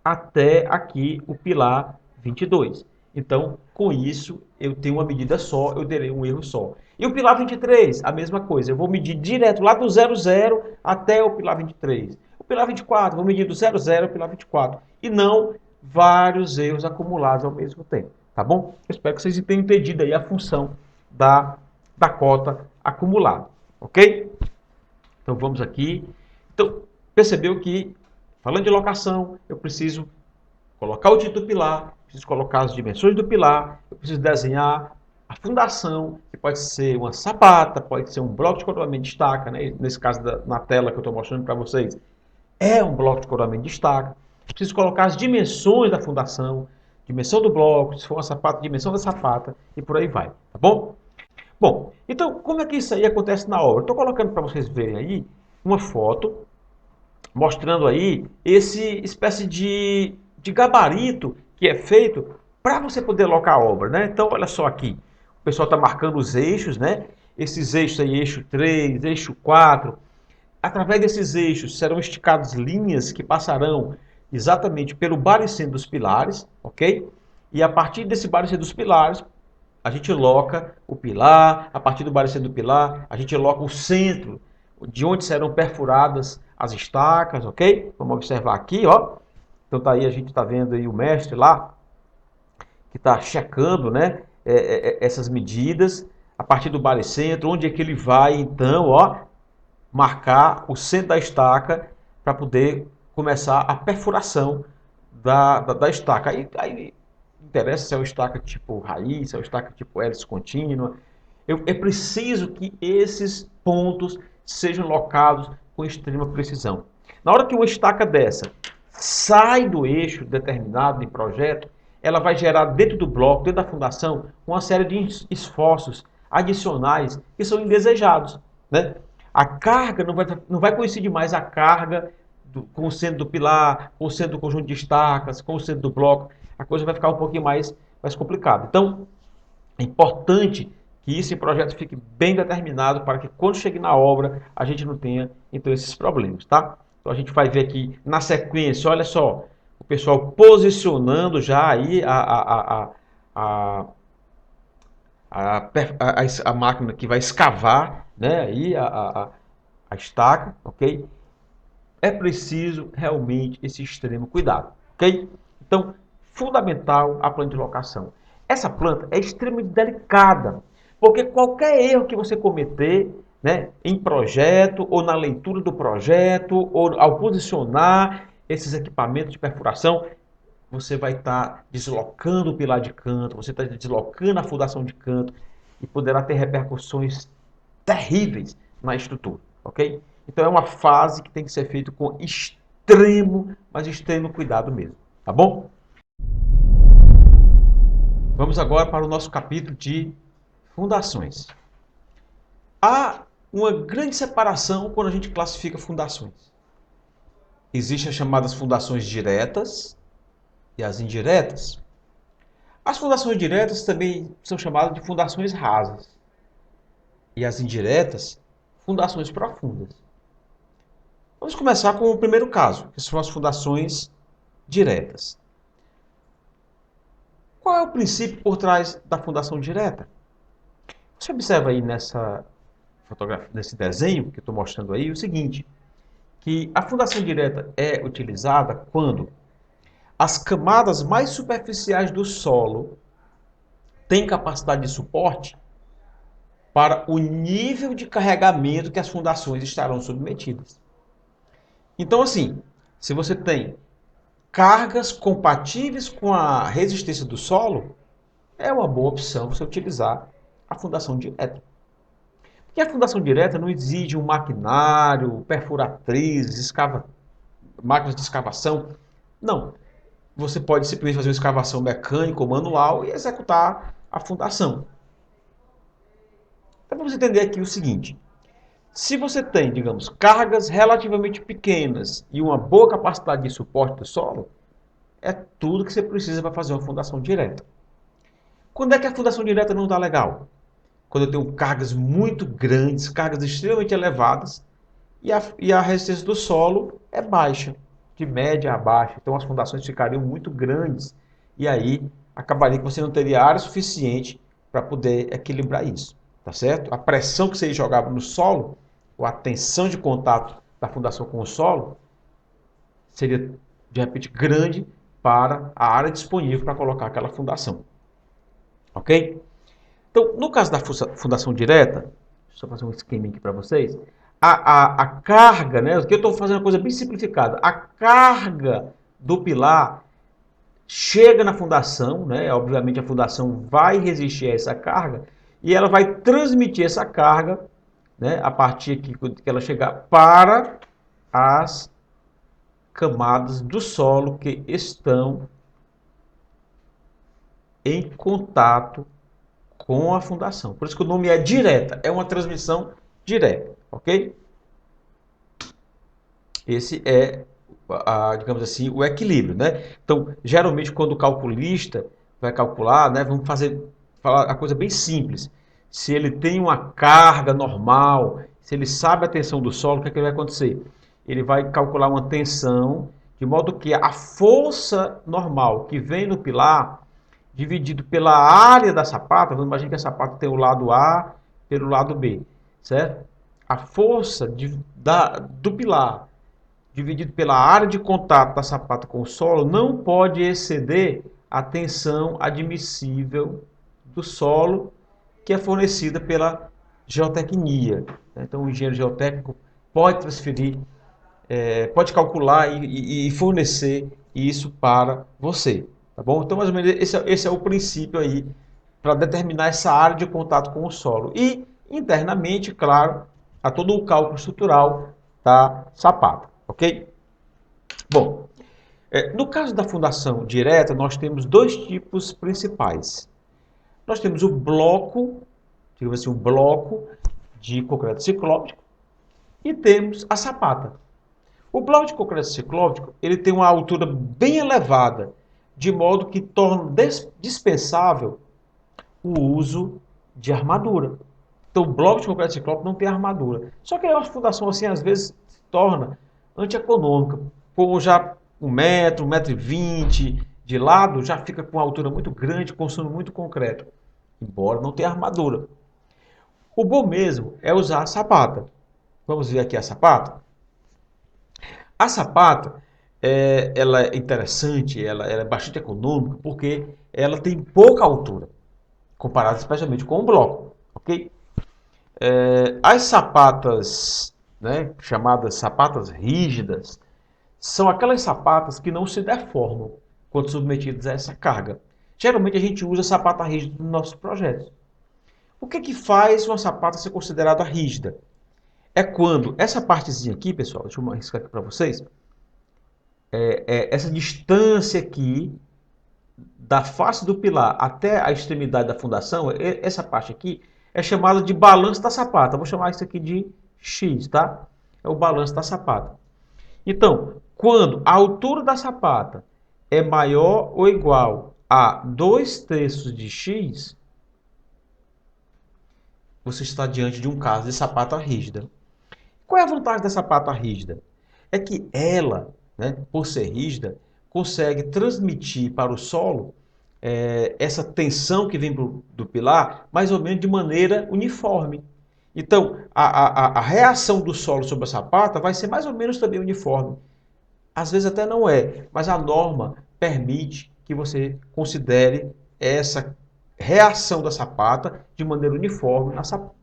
até aqui o pilar 22. Então, com isso, eu tenho uma medida só, eu terei um erro só. E o pilar 23, a mesma coisa. Eu vou medir direto lá do 00 até o pilar 23. O pilar 24, vou medir do 00 ao pilar 24. E não vários erros acumulados ao mesmo tempo. Tá bom? Eu espero que vocês tenham entendido aí a função da cota acumulada. Ok? Então, vamos aqui. Então, percebeu que, falando de locação, eu preciso colocar o título do pilar, preciso colocar as dimensões do pilar, eu preciso desenhar a fundação, que pode ser uma sapata, pode ser um bloco de coroamento de estaca, né? Nesse caso na tela que eu estou mostrando para vocês, é um bloco de coroamento de estaca. Preciso colocar as dimensões da fundação, dimensão do bloco, se for uma sapata, dimensão da sapata, e por aí vai, tá bom? Bom, então como é que isso aí acontece na obra? Estou colocando para vocês verem aí uma foto mostrando aí esse espécie de gabarito que é feito para você poder alocar a obra, né? Então, olha só aqui, o pessoal está marcando os eixos, né? Esses eixos aí, eixo 3, eixo 4. Através desses eixos serão esticadas linhas que passarão exatamente pelo baricentro dos pilares, ok? E a partir desse baricentro dos pilares, a gente loca o pilar, a partir do baricentro do pilar, a gente loca o centro, de onde serão perfuradas as estacas, ok? Vamos observar aqui, ó. Então tá aí, a gente está vendo aí o mestre lá, que está checando, né, essas medidas, a partir do baricentro, onde é que ele vai, então, ó, marcar o centro da estaca para poder começar a perfuração da estaca. Aí interessa se é uma estaca tipo raiz, se é uma estaca tipo hélice contínua. É preciso que esses pontos sejam locados com extrema precisão. Na hora que uma estaca dessa sai do eixo determinado de projeto, ela vai gerar dentro do bloco, dentro da fundação, uma série de esforços adicionais que são indesejados, né? A carga não vai coincidir mais a carga com o centro do pilar, com o centro do conjunto de estacas, com o centro do bloco. A coisa vai ficar um pouquinho mais complicada. Então, é importante que esse projeto fique bem determinado para que quando chegue na obra a gente não tenha então esses problemas, tá? Então a gente vai ver aqui na sequência, olha só, o pessoal posicionando já aí a, a máquina que vai escavar, né, aí a estaca, ok? É preciso realmente esse extremo cuidado, ok? Então, fundamental a planta de locação. Essa planta é extremamente delicada, porque qualquer erro que você cometer, né, em projeto, ou na leitura do projeto, ou ao posicionar esses equipamentos de perfuração, você vai estar deslocando o pilar de canto, você está deslocando a fundação de canto, e poderá ter repercussões terríveis na estrutura, ok? Então é uma fase que tem que ser feita com extremo, mas extremo cuidado mesmo, tá bom? Vamos agora para o nosso capítulo de fundações. Há uma grande separação quando a gente classifica fundações. Existem as chamadas fundações diretas e as indiretas. As fundações diretas também são chamadas de fundações rasas. E as indiretas, fundações profundas. Vamos começar com o primeiro caso, que são as fundações diretas. Qual é o princípio por trás da fundação direta? Você observa aí nessa fotografia, nesse desenho que eu estou mostrando aí, o seguinte, que a fundação direta é utilizada quando as camadas mais superficiais do solo têm capacidade de suporte para o nível de carregamento que as fundações estarão submetidas. Então, assim, se você tem cargas compatíveis com a resistência do solo, é uma boa opção você utilizar a fundação direta. Porque a fundação direta não exige um maquinário, perfuratrizes, máquinas de escavação. Não. Você pode simplesmente fazer uma escavação mecânica ou manual e executar a fundação. Então vamos entender aqui o seguinte. Se você tem, digamos, cargas relativamente pequenas e uma boa capacidade de suporte do solo, é tudo que você precisa para fazer uma fundação direta. Quando é que a fundação direta não está legal? Quando eu tenho cargas muito grandes, cargas extremamente elevadas, e a resistência do solo é baixa, de média a baixa. Então as fundações ficariam muito grandes, e aí acabaria que você não teria área suficiente para poder equilibrar isso, tá certo? A pressão que você jogava no solo, ou a tensão de contato da fundação com o solo, seria de repente grande para a área disponível para colocar aquela fundação. Ok? Então, no caso da fundação direta, deixa eu fazer um esquema aqui para vocês. A carga, né? Aqui eu estou fazendo uma coisa bem simplificada. A carga do pilar chega na fundação, né? Obviamente a fundação vai resistir a essa carga e ela vai transmitir essa carga, né? A partir que ela chegar para as camadas do solo que estão em contato com a fundação. Por isso que o nome é direta, é uma transmissão direta, ok? Esse é, digamos assim, o equilíbrio, né? Então, geralmente, quando o calculista vai calcular, né, vamos falar a coisa bem simples. Se ele tem uma carga normal, se ele sabe a tensão do solo, o que é que vai acontecer? Ele vai calcular uma tensão, de modo que a força normal que vem no pilar, dividido pela área da sapata, vamos imaginar que a sapata tem o lado A pelo lado B, certo? A força do pilar dividido pela área de contato da sapata com o solo, não pode exceder a tensão admissível do solo que é fornecida pela geotecnia. Então, o engenheiro geotécnico pode transferir, pode calcular e fornecer isso para você. Tá bom? Então, mais ou menos, esse é o princípio aí para determinar essa área de contato com o solo. E, internamente, claro, a todo o cálculo estrutural da sapata. Ok? Bom, no caso da fundação direta, nós temos dois tipos principais. Nós temos o bloco, digamos assim, o bloco de concreto ciclóptico e temos a sapata. O bloco de concreto ciclóptico, ele tem uma altura bem elevada, de modo que torna dispensável o uso de armadura. Então, o bloco de concreto ciclóptico não tem armadura. Só que a fundação, assim, às vezes se torna antieconômica. Com já 1 metro e 20 de lado, já fica com uma altura muito grande, consome muito concreto. Embora não tenha armadura. O bom mesmo é usar a sapata. Vamos ver aqui a sapata? A sapata, ela é interessante, ela é bastante econômica, porque ela tem pouca altura, comparado especialmente com o bloco, ok? As sapatas, né, chamadas sapatas rígidas, são aquelas sapatas que não se deformam quando submetidas a essa carga. Geralmente a gente usa sapata rígida nos nossos projetos. O que que faz uma sapata ser considerada rígida? É quando essa partezinha aqui, pessoal, deixa eu arriscar aqui para vocês, essa distância aqui da face do pilar até a extremidade da fundação, essa parte aqui é chamada de balanço da sapata. Vou chamar isso aqui de X, tá? É o balanço da sapata. Então, quando a altura da sapata é maior ou igual a 2/3 de X, você está diante de um caso de sapata rígida. Qual é a vantagem da sapata rígida? É que ela, né, por ser rígida, consegue transmitir para o solo essa tensão que vem do pilar mais ou menos de maneira uniforme. Então, a reação do solo sobre a sapata vai ser mais ou menos também uniforme. Às vezes até não é, mas a norma permite que você considere essa reação da sapata de maneira uniforme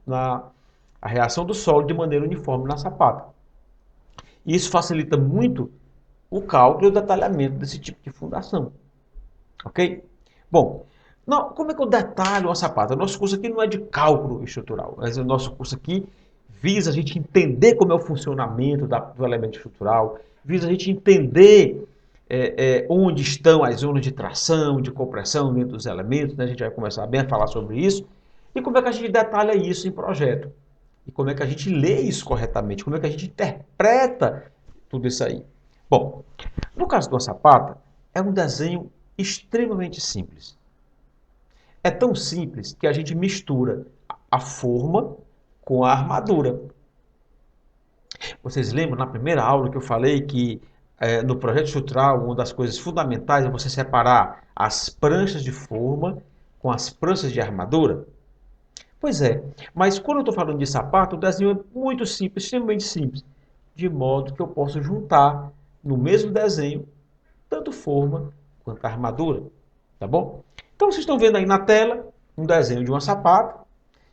a reação do solo de maneira uniforme na sapata. Isso facilita muito o cálculo e o detalhamento desse tipo de fundação. Ok? Bom, como é que eu detalho uma sapata? O nosso curso aqui não é de cálculo estrutural, mas o nosso curso aqui visa a gente entender como é o funcionamento do elemento estrutural, visa a gente entender onde estão as zonas de tração, de compressão dentro dos elementos, né? A gente vai começar bem a falar sobre isso, e como é que a gente detalha isso em projeto, e como é que a gente lê isso corretamente, como é que a gente interpreta tudo isso aí. Bom, no caso de uma sapata, é um desenho extremamente simples. É tão simples que a gente mistura a forma com a armadura. Vocês lembram na primeira aula que eu falei que no projeto estrutural, uma das coisas fundamentais é você separar as pranchas de forma com as pranchas de armadura? Pois é, mas quando eu estou falando de sapato, o desenho é muito simples, extremamente simples, de modo que eu posso juntar no mesmo desenho tanto forma quanto armadura, tá bom? Então vocês estão vendo aí na tela um desenho de uma sapata,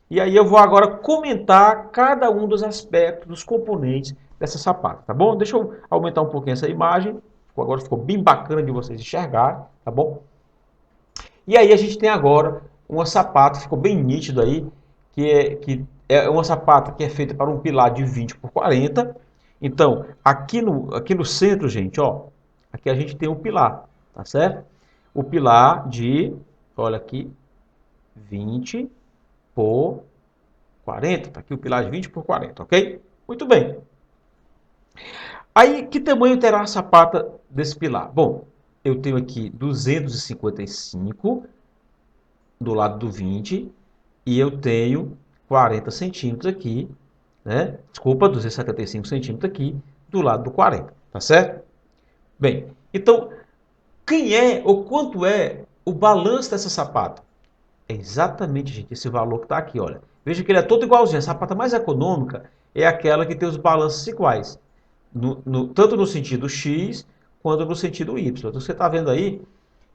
e aí eu vou agora comentar cada um dos aspectos, dos componentes dessa sapata, tá bom? Deixa eu aumentar um pouquinho essa imagem, agora ficou bem bacana de vocês enxergarem, tá bom? E aí a gente tem agora uma sapata, ficou bem nítido aí, que é uma sapata que é feita para um pilar de 20 por 40. Então, aqui no centro, gente, ó, aqui a gente tem um pilar, tá certo? O pilar de, olha aqui, 20 por 40. Tá aqui o pilar de 20 por 40, ok? Muito bem. Aí, que tamanho terá a sapata desse pilar? Bom, eu tenho aqui 255 do lado do 20 e eu tenho 40 centímetros aqui, né? Desculpa, 275 centímetros aqui do lado do 40, tá certo? Bem, então, quem é ou quanto é o balanço dessa sapata? É exatamente, gente, esse valor que está aqui, olha. Veja que ele é todo igualzinho. A sapata mais econômica é aquela que tem os balanços iguais. Tanto no sentido X, quanto no sentido Y. Então, você está vendo aí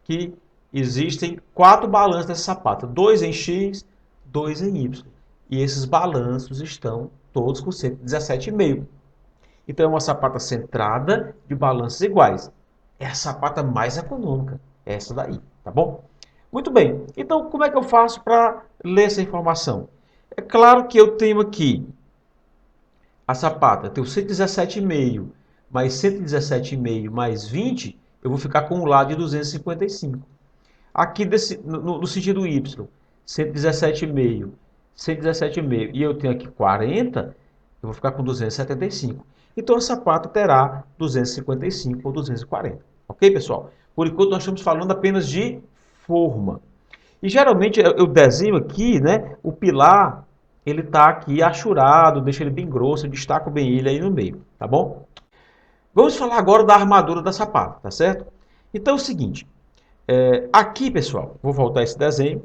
que existem 4 balanços dessa sapata. 2 em X, 2 em Y. E esses balanços estão todos com 117,5. Então, é uma sapata centrada de balanços iguais. É a sapata mais econômica. Essa daí, tá bom? Muito bem. Então, como é que eu faço para ler essa informação? É claro que eu tenho aqui a sapata, eu tenho 117,5 mais 117,5 mais 20, eu vou ficar com o lado de 255. Aqui no sentido Y, 117,5, 117,5 e eu tenho aqui 40, eu vou ficar com 275. Então, a sapata terá 255 ou 240. Ok, pessoal? Por enquanto, nós estamos falando apenas de forma. E geralmente eu desenho aqui, né, o pilar, ele está aqui achurado, deixo ele bem grosso, eu destaco bem ele aí no meio, tá bom? Vamos falar agora da armadura da sapata, tá certo? Então é o seguinte, aqui, pessoal, vou voltar a esse desenho,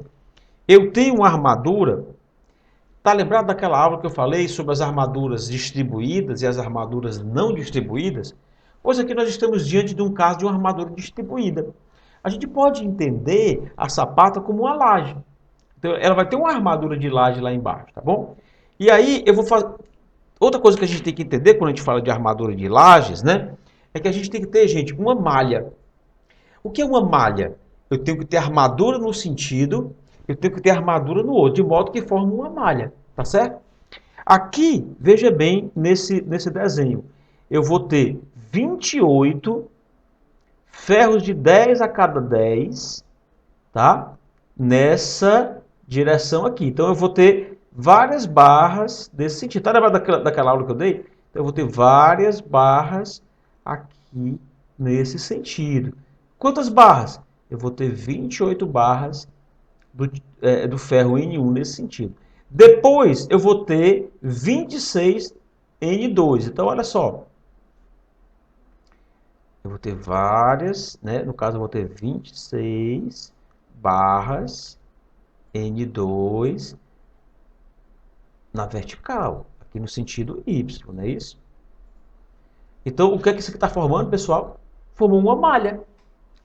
eu tenho uma armadura, tá lembrado daquela aula que eu falei sobre as armaduras distribuídas e as armaduras não distribuídas? Pois aqui nós estamos diante de um caso de uma armadura distribuída. A gente pode entender a sapata como uma laje. Então, ela vai ter uma armadura de laje lá embaixo, tá bom? E aí eu vou fazer... Outra coisa que a gente tem que entender quando a gente fala de armadura de lajes, né? É que a gente tem que ter, gente, uma malha. O que é uma malha? Eu tenho que ter armadura no sentido, eu tenho que ter armadura no outro, de modo que forma uma malha, tá certo? Aqui, veja bem nesse desenho, eu vou ter 28 ferros de 10 a cada 10, tá? Nessa direção aqui. Então, eu vou ter várias barras desse sentido. Tá lembrado daquela aula que eu dei? Então, eu vou ter várias barras aqui nesse sentido. Quantas barras? Eu vou ter 28 barras do ferro N1 nesse sentido. Depois, eu vou ter 26 N2. Então, olha só. Eu vou ter várias, né? No caso, eu vou ter 26 barras N2 na vertical, aqui no sentido Y, não é isso? Então, o que é que isso aqui está formando, pessoal? Formou uma malha.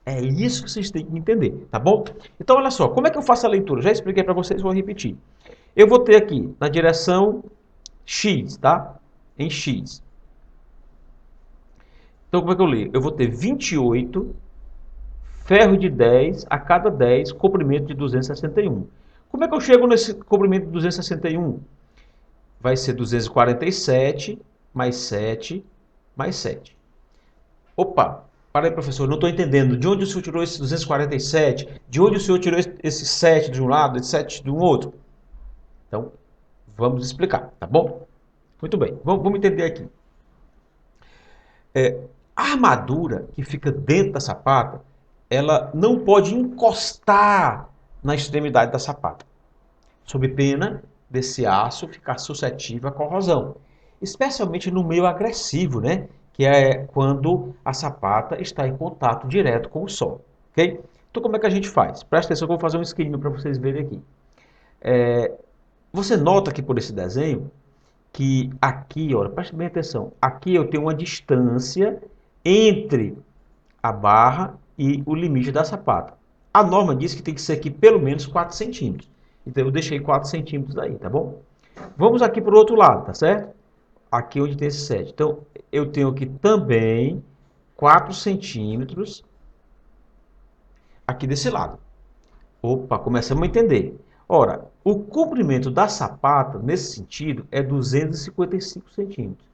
É isso que vocês têm que entender, tá bom? Então, olha só, como é que eu faço a leitura? Já expliquei para vocês, vou repetir. Eu vou ter aqui, na direção X, tá? Em X. Então, como é que eu leio? Eu vou ter 28 ferro de 10 a cada 10, comprimento de 261. Como é que eu chego nesse comprimento de 261? Vai ser 247 mais 7 mais 7. Opa, para aí, professor, não estou entendendo. De onde o senhor tirou esse 247? De onde o senhor tirou esse 7 de um lado, esse 7 de um outro? Então, vamos explicar, tá bom? Muito bem, vamos entender aqui. A armadura que fica dentro da sapata, ela não pode encostar na extremidade da sapata, sob pena desse aço ficar suscetível à corrosão, especialmente no meio agressivo, né? Que é quando a sapata está em contato direto com o sol, ok? Então, como é que a gente faz? Presta atenção que eu vou fazer um esquema para vocês verem aqui. Você nota aqui por esse desenho que aqui, olha, preste bem atenção, aqui eu tenho uma distância entre a barra e o limite da sapata. A norma diz que tem que ser aqui pelo menos 4 centímetros. Então eu deixei 4 centímetros aí, tá bom? Vamos aqui para o outro lado, tá certo? Aqui onde tem esse 7. Então eu tenho aqui também 4 centímetros aqui desse lado. Opa, começamos a entender. Ora, o comprimento da sapata, nesse sentido, é 255 centímetros.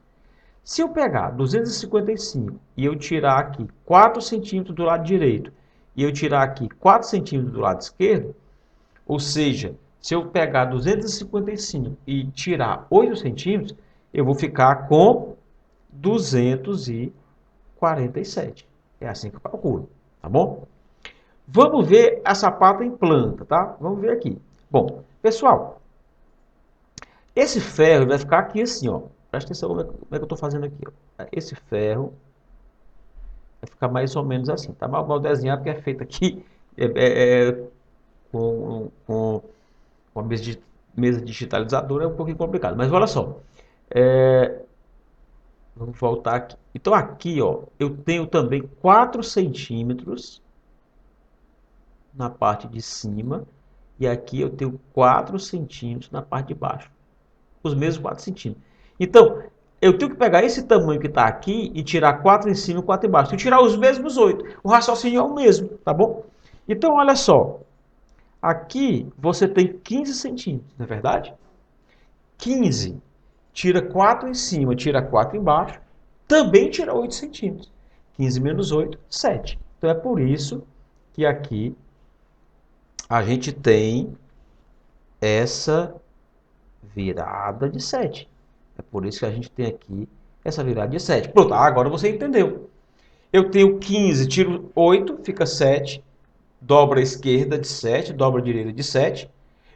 Se eu pegar 255 e eu tirar aqui 4 centímetros do lado direito e eu tirar aqui 4 centímetros do lado esquerdo, ou seja, se eu pegar 255 e tirar 8 centímetros, eu vou ficar com 247. É assim que eu calculo, tá bom? Vamos ver a sapata em planta, tá? Vamos ver aqui. Bom, pessoal, esse ferro vai ficar aqui assim, ó. Presta atenção como é que eu estou fazendo aqui, ó. Esse ferro vai ficar mais ou menos assim. Tá mal desenhado, porque é feito aqui com uma mesa digitalizadora, é um pouquinho complicado. Mas olha só. É, vamos voltar aqui. Então aqui, ó, eu tenho também 4 centímetros na parte de cima. E aqui eu tenho 4 centímetros na parte de baixo. Os mesmos 4 centímetros. Então, eu tenho que pegar esse tamanho que está aqui e tirar 4 em cima e 4 embaixo. E tirar os mesmos 8. O raciocínio é o mesmo, tá bom? Então, olha só. Aqui você tem 15 centímetros, não é verdade? 15. Tira 4 em cima, tira 4 embaixo. Também tira 8 centímetros. 15 menos 8, 7. Então, é por isso que aqui a gente tem essa virada de 7. É por isso que a gente tem aqui essa virada de 7. Pronto, agora você entendeu. Eu tenho 15, tiro 8, fica 7. Dobra a esquerda de 7, dobra a direita de 7.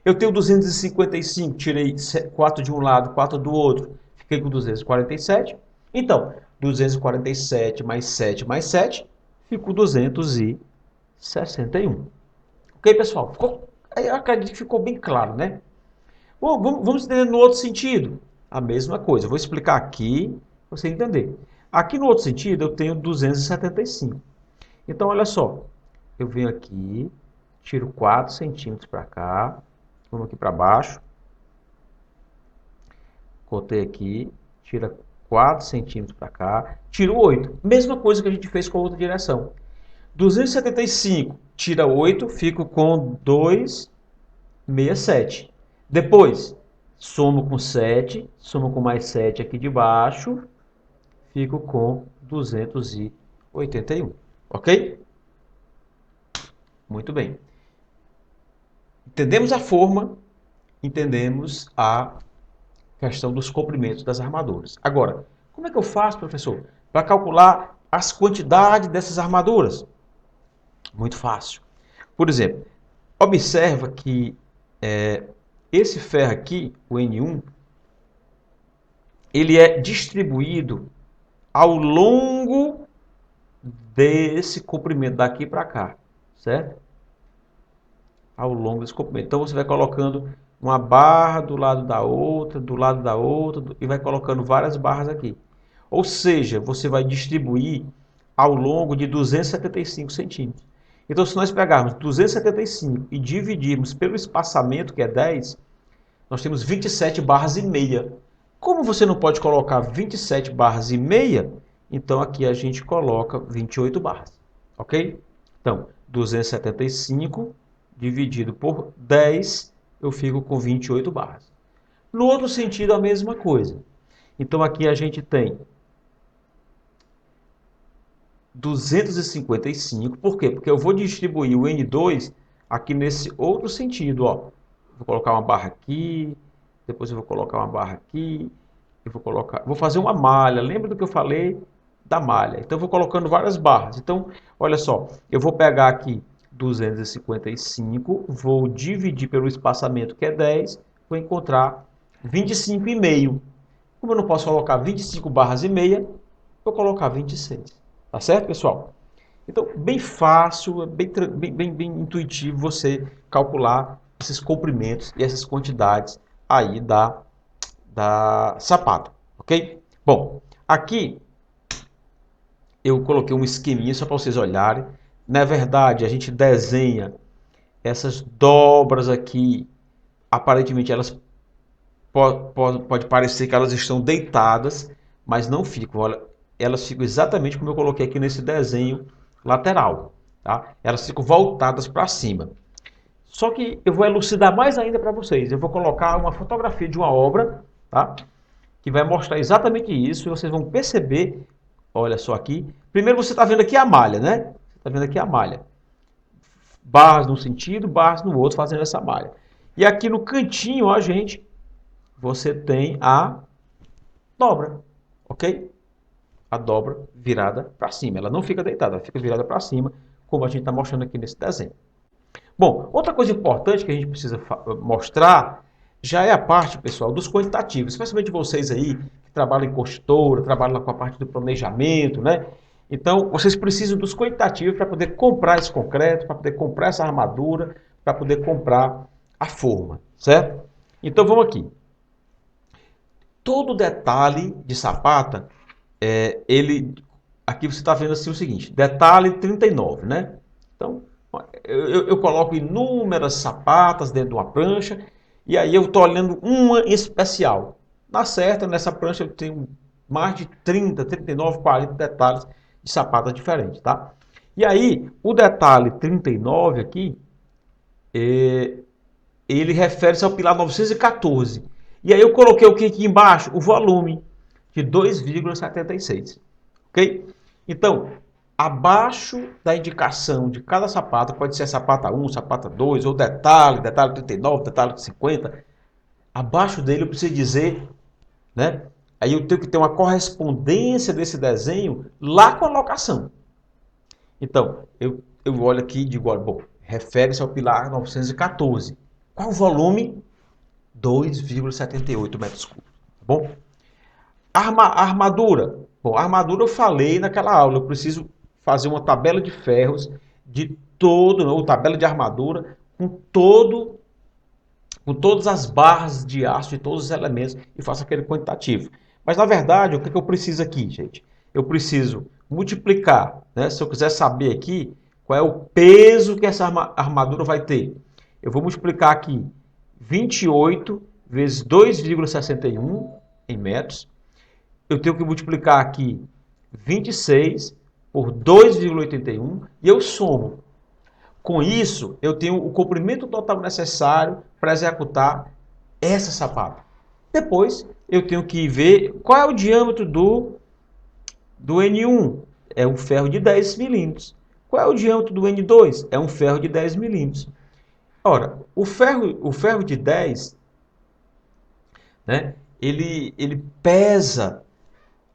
Eu tenho 255, tirei 4 de um lado, 4 do outro, fiquei com 247. Então, 247 mais 7 mais 7, ficou 261. Ok, pessoal? Eu acredito que ficou bem claro, né? Bom, vamos entender no outro sentido. A mesma coisa. Eu vou explicar aqui para você entender. Aqui no outro sentido eu tenho 275. Então, olha só. Eu venho aqui, tiro 4 centímetros para cá. Vamos aqui para baixo. Cortei aqui, tira 4 centímetros para cá. Tiro 8. Mesma coisa que a gente fez com a outra direção. 275, tira 8, fico com 267. Depois, somo com 7, somo com mais 7 aqui de baixo, fico com 281. Ok? Muito bem. Entendemos a forma, entendemos a questão dos comprimentos das armaduras. Agora, como é que eu faço, professor, para calcular as quantidades dessas armaduras? Muito fácil. Por exemplo, observa que esse ferro aqui, o N1, ele é distribuído ao longo desse comprimento daqui para cá, certo? Ao longo desse comprimento. Então você vai colocando uma barra do lado da outra, e vai colocando várias barras aqui. Ou seja, você vai distribuir ao longo de 275 centímetros. Então, se nós pegarmos 275 e dividirmos pelo espaçamento, que é 10, nós temos 27 barras e meia. Como você não pode colocar 27 barras e meia, então aqui a gente coloca 28 barras, ok? Então, 275 dividido por 10, eu fico com 28 barras. No outro sentido, a mesma coisa. Então, aqui a gente tem 255, por quê? Porque eu vou distribuir o N2 aqui nesse outro sentido, ó. Vou colocar uma barra aqui, depois eu vou colocar uma barra aqui, vou fazer uma malha. Lembra do que eu falei da malha? Então eu vou colocando várias barras. Então, olha só, eu vou pegar aqui 255, vou dividir pelo espaçamento que é 10, vou encontrar 25,5. Como eu não posso colocar 25 barras e meia, vou colocar 26. Tá certo, pessoal? Então, bem fácil, bem intuitivo você calcular esses comprimentos e essas quantidades aí da sapato, ok? Bom, aqui eu coloquei um esqueminha só para vocês olharem. Na verdade, a gente desenha essas dobras aqui, aparentemente elas pode parecer que elas estão deitadas, mas não ficam. Olha, elas ficam exatamente como eu coloquei aqui nesse desenho lateral, tá? Elas ficam voltadas para cima. Só que eu vou elucidar mais ainda para vocês. Eu vou colocar uma fotografia de uma obra, tá? Que vai mostrar exatamente isso e vocês vão perceber. Olha só aqui. Primeiro você está vendo aqui a malha, né? Você está vendo aqui a malha. Barras num sentido, barras no outro, fazendo essa malha. E aqui no cantinho, ó, gente, você tem a dobra, ok? a dobra virada para cima. Ela não fica deitada, ela fica virada para cima, como a gente está mostrando aqui nesse desenho. Bom, outra coisa importante que a gente precisa mostrar já é a parte, pessoal, dos quantitativos. Especialmente vocês aí que trabalham em construtora, trabalham com a parte do planejamento, né? Então, vocês precisam dos quantitativos para poder comprar esse concreto, para poder comprar essa armadura, para poder comprar a forma, certo? Então, vamos aqui. Todo detalhe de sapata, aqui você está vendo assim o seguinte, detalhe 39, né? Então, eu coloco inúmeras sapatas dentro de uma prancha e aí eu estou olhando uma em especial. Na certa, nessa prancha eu tenho mais de 30, 39, 40 detalhes de sapatas diferentes, tá? E aí, o detalhe 39 aqui, ele refere-se ao pilar 914. E aí eu coloquei o que aqui embaixo? O volume de 2,76. Ok? Então, abaixo da indicação de cada sapato, pode ser sapata 1, sapata 2, ou detalhe 39, detalhe 50, abaixo dele eu preciso dizer, né? Aí eu tenho que ter uma correspondência desse desenho lá com a locação. Então, eu olho aqui e digo, olha, bom, refere-se ao pilar 914. Qual o volume? 2,78 metros cúbicos. Tá bom? Armadura. Bom, a armadura eu falei naquela aula. Eu preciso fazer uma tabela de ferros de todo, ou tabela de armadura com todas as barras de aço de todos os elementos e faço aquele quantitativo. Mas na verdade, o que eu preciso aqui, gente? Eu preciso multiplicar, né? Se eu quiser saber aqui qual é o peso que essa armadura vai ter, eu vou multiplicar aqui 28 vezes 2,61 em metros. Eu tenho que multiplicar aqui 26 por 2,81 e eu somo. Com isso, eu tenho o comprimento total necessário para executar essa sapata. Depois, eu tenho que ver qual é o diâmetro do N1. É um ferro de 10 milímetros. Qual é o diâmetro do N2? É um ferro de 10 milímetros. Ora, o ferro de 10, né, ele pesa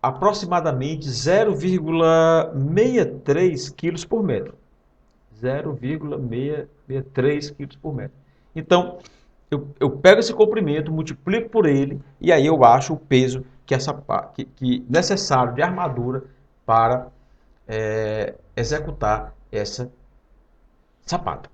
aproximadamente 0,63 quilos por metro. 0,663 quilos por metro. Então, eu pego esse comprimento, multiplico por ele, e aí eu acho o peso que necessário de armadura para executar essa sapata.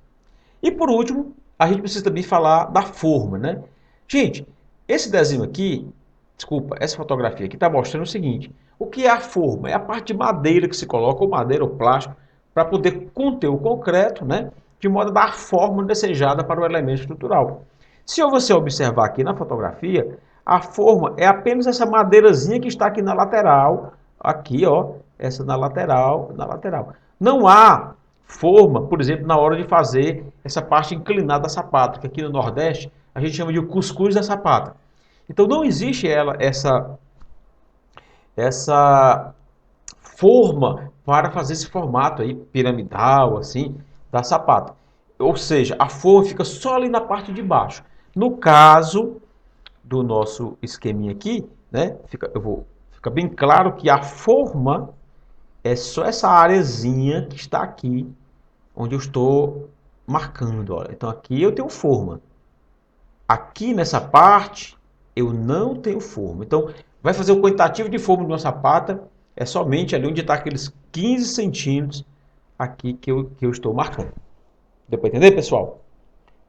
E por último, a gente precisa também falar da forma, né? Gente, esse desenho aqui, desculpa, essa fotografia aqui está mostrando o seguinte: o que é a forma? É a parte de madeira que se coloca, ou madeira ou plástico, para poder conter o concreto, né? De modo a dar a forma desejada para o elemento estrutural. Se você observar aqui na fotografia, a forma é apenas essa madeirazinha que está aqui na lateral, aqui, ó, essa na lateral, na lateral. Não há forma, por exemplo, na hora de fazer essa parte inclinada da sapata, que aqui no Nordeste a gente chama de cuscuz da sapata. Então não existe essa forma para fazer esse formato aí piramidal assim da sapata. Ou seja, a forma fica só ali na parte de baixo. No caso do nosso esqueminha aqui, né, fica bem claro que a forma é só essa areazinha que está aqui, onde eu estou marcando. Olha. Então aqui eu tenho forma. Aqui nessa parte eu não tenho forma. Então vai fazer o quantitativo de forma de uma sapata, é somente ali onde está aqueles 15 centímetros aqui que eu estou marcando. Deu para entender, pessoal?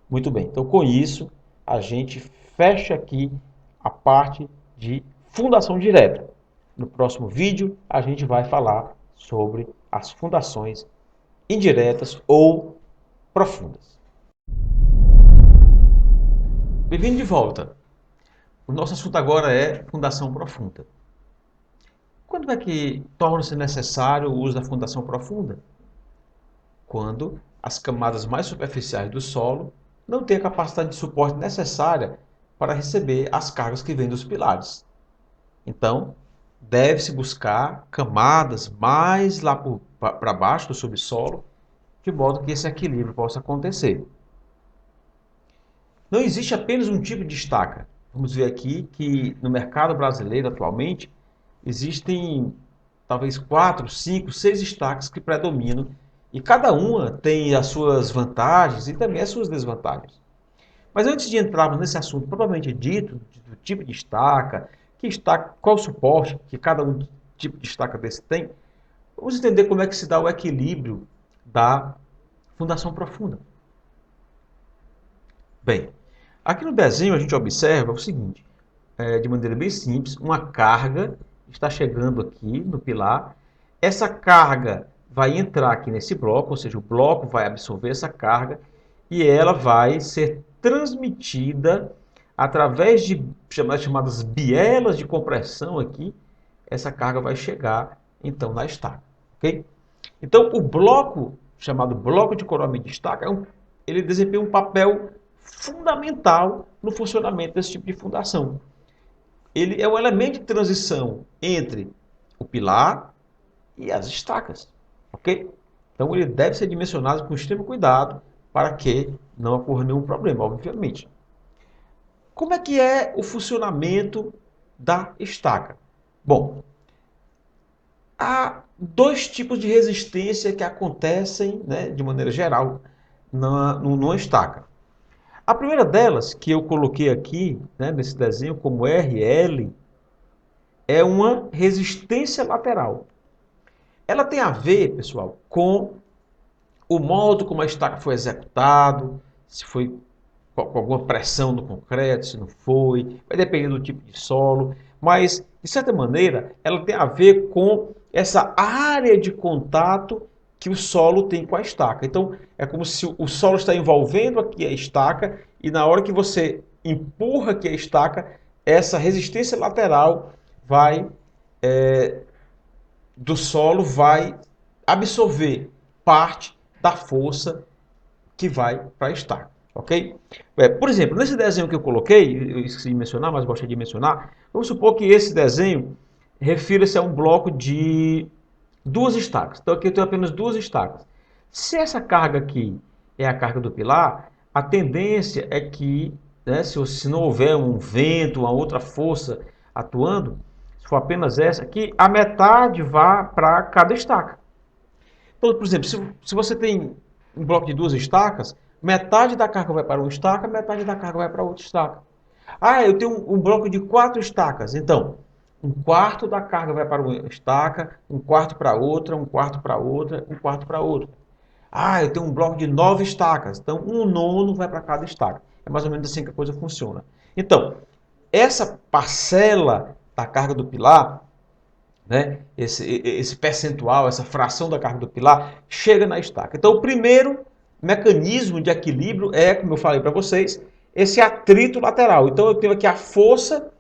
Muito bem. Então com isso a gente fecha aqui a parte de fundação direta. No próximo vídeo a gente vai falar sobre as fundações indiretas ou profundas. Bem-vindo de volta. O nosso assunto agora é fundação profunda. Quando é que torna-se necessário o uso da fundação profunda? Quando as camadas mais superficiais do solo não têm a capacidade de suporte necessária para receber as cargas que vêm dos pilares. Então, deve-se buscar camadas mais lá para baixo do subsolo, de modo que esse equilíbrio possa acontecer. Não existe apenas um tipo de estaca. Vamos ver aqui que no mercado brasileiro atualmente existem talvez 4, 5, 6 estacas que predominam. E cada uma tem as suas vantagens e também as suas desvantagens. Mas antes de entrarmos nesse assunto propriamente dito, do tipo de estaca, que estaca, qual o suporte que cada tipo de estaca desse tem, vamos entender como é que se dá o equilíbrio da fundação profunda. Bem, aqui no desenho a gente observa o seguinte, de maneira bem simples, uma carga está chegando aqui no pilar, essa carga vai entrar aqui nesse bloco, ou seja, o bloco vai absorver essa carga e ela vai ser transmitida através de chamadas bielas de compressão aqui, essa carga vai chegar então na estaca, ok? Então o bloco, chamado bloco de coroamento de estaca, ele desempenha um papel fundamental no funcionamento desse tipo de fundação. Ele é um elemento de transição entre o pilar e as estacas, ok? Então ele deve ser dimensionado com extremo cuidado para que não ocorra nenhum problema, obviamente. Como é que é o funcionamento da estaca? Bom, há dois tipos de resistência que acontecem, né, de maneira geral, numa estaca. A primeira delas, que eu coloquei aqui, né, nesse desenho como RL, é uma resistência lateral. Ela tem a ver, pessoal, com o modo como a estaca foi executado, se foi com alguma pressão no concreto, se não foi, vai depender do tipo de solo, mas, de certa maneira, ela tem a ver com essa área de contato que o solo tem com a estaca. Então, é como se o solo está envolvendo aqui a estaca e na hora que você empurra aqui a estaca, essa resistência lateral vai do solo vai absorver parte da força que vai para a estaca, ok? Por exemplo, nesse desenho que eu coloquei, eu esqueci de mencionar, mas gostaria de mencionar, vamos supor que esse desenho refira-se a um bloco de duas estacas. Então aqui eu tenho apenas duas estacas. Se essa carga aqui é a carga do pilar, a tendência é que, né, se não houver um vento, uma outra força atuando, se for apenas essa, que a metade vá para cada estaca. Então, por exemplo, se você tem um bloco de duas estacas, metade da carga vai para uma estaca, metade da carga vai para outra estaca. Ah, eu tenho um bloco de 4 estacas. Então, um quarto da carga vai para uma estaca, um quarto para outra, um quarto para outra, um quarto para outra. Ah, eu tenho um bloco de 9 estacas. Então, um nono vai para cada estaca. É mais ou menos assim que a coisa funciona. Então, essa parcela da carga do pilar, né, esse percentual, essa fração da carga do pilar, chega na estaca. Então, o primeiro mecanismo de equilíbrio é, como eu falei para vocês, esse atrito lateral. Então, eu tenho aqui a força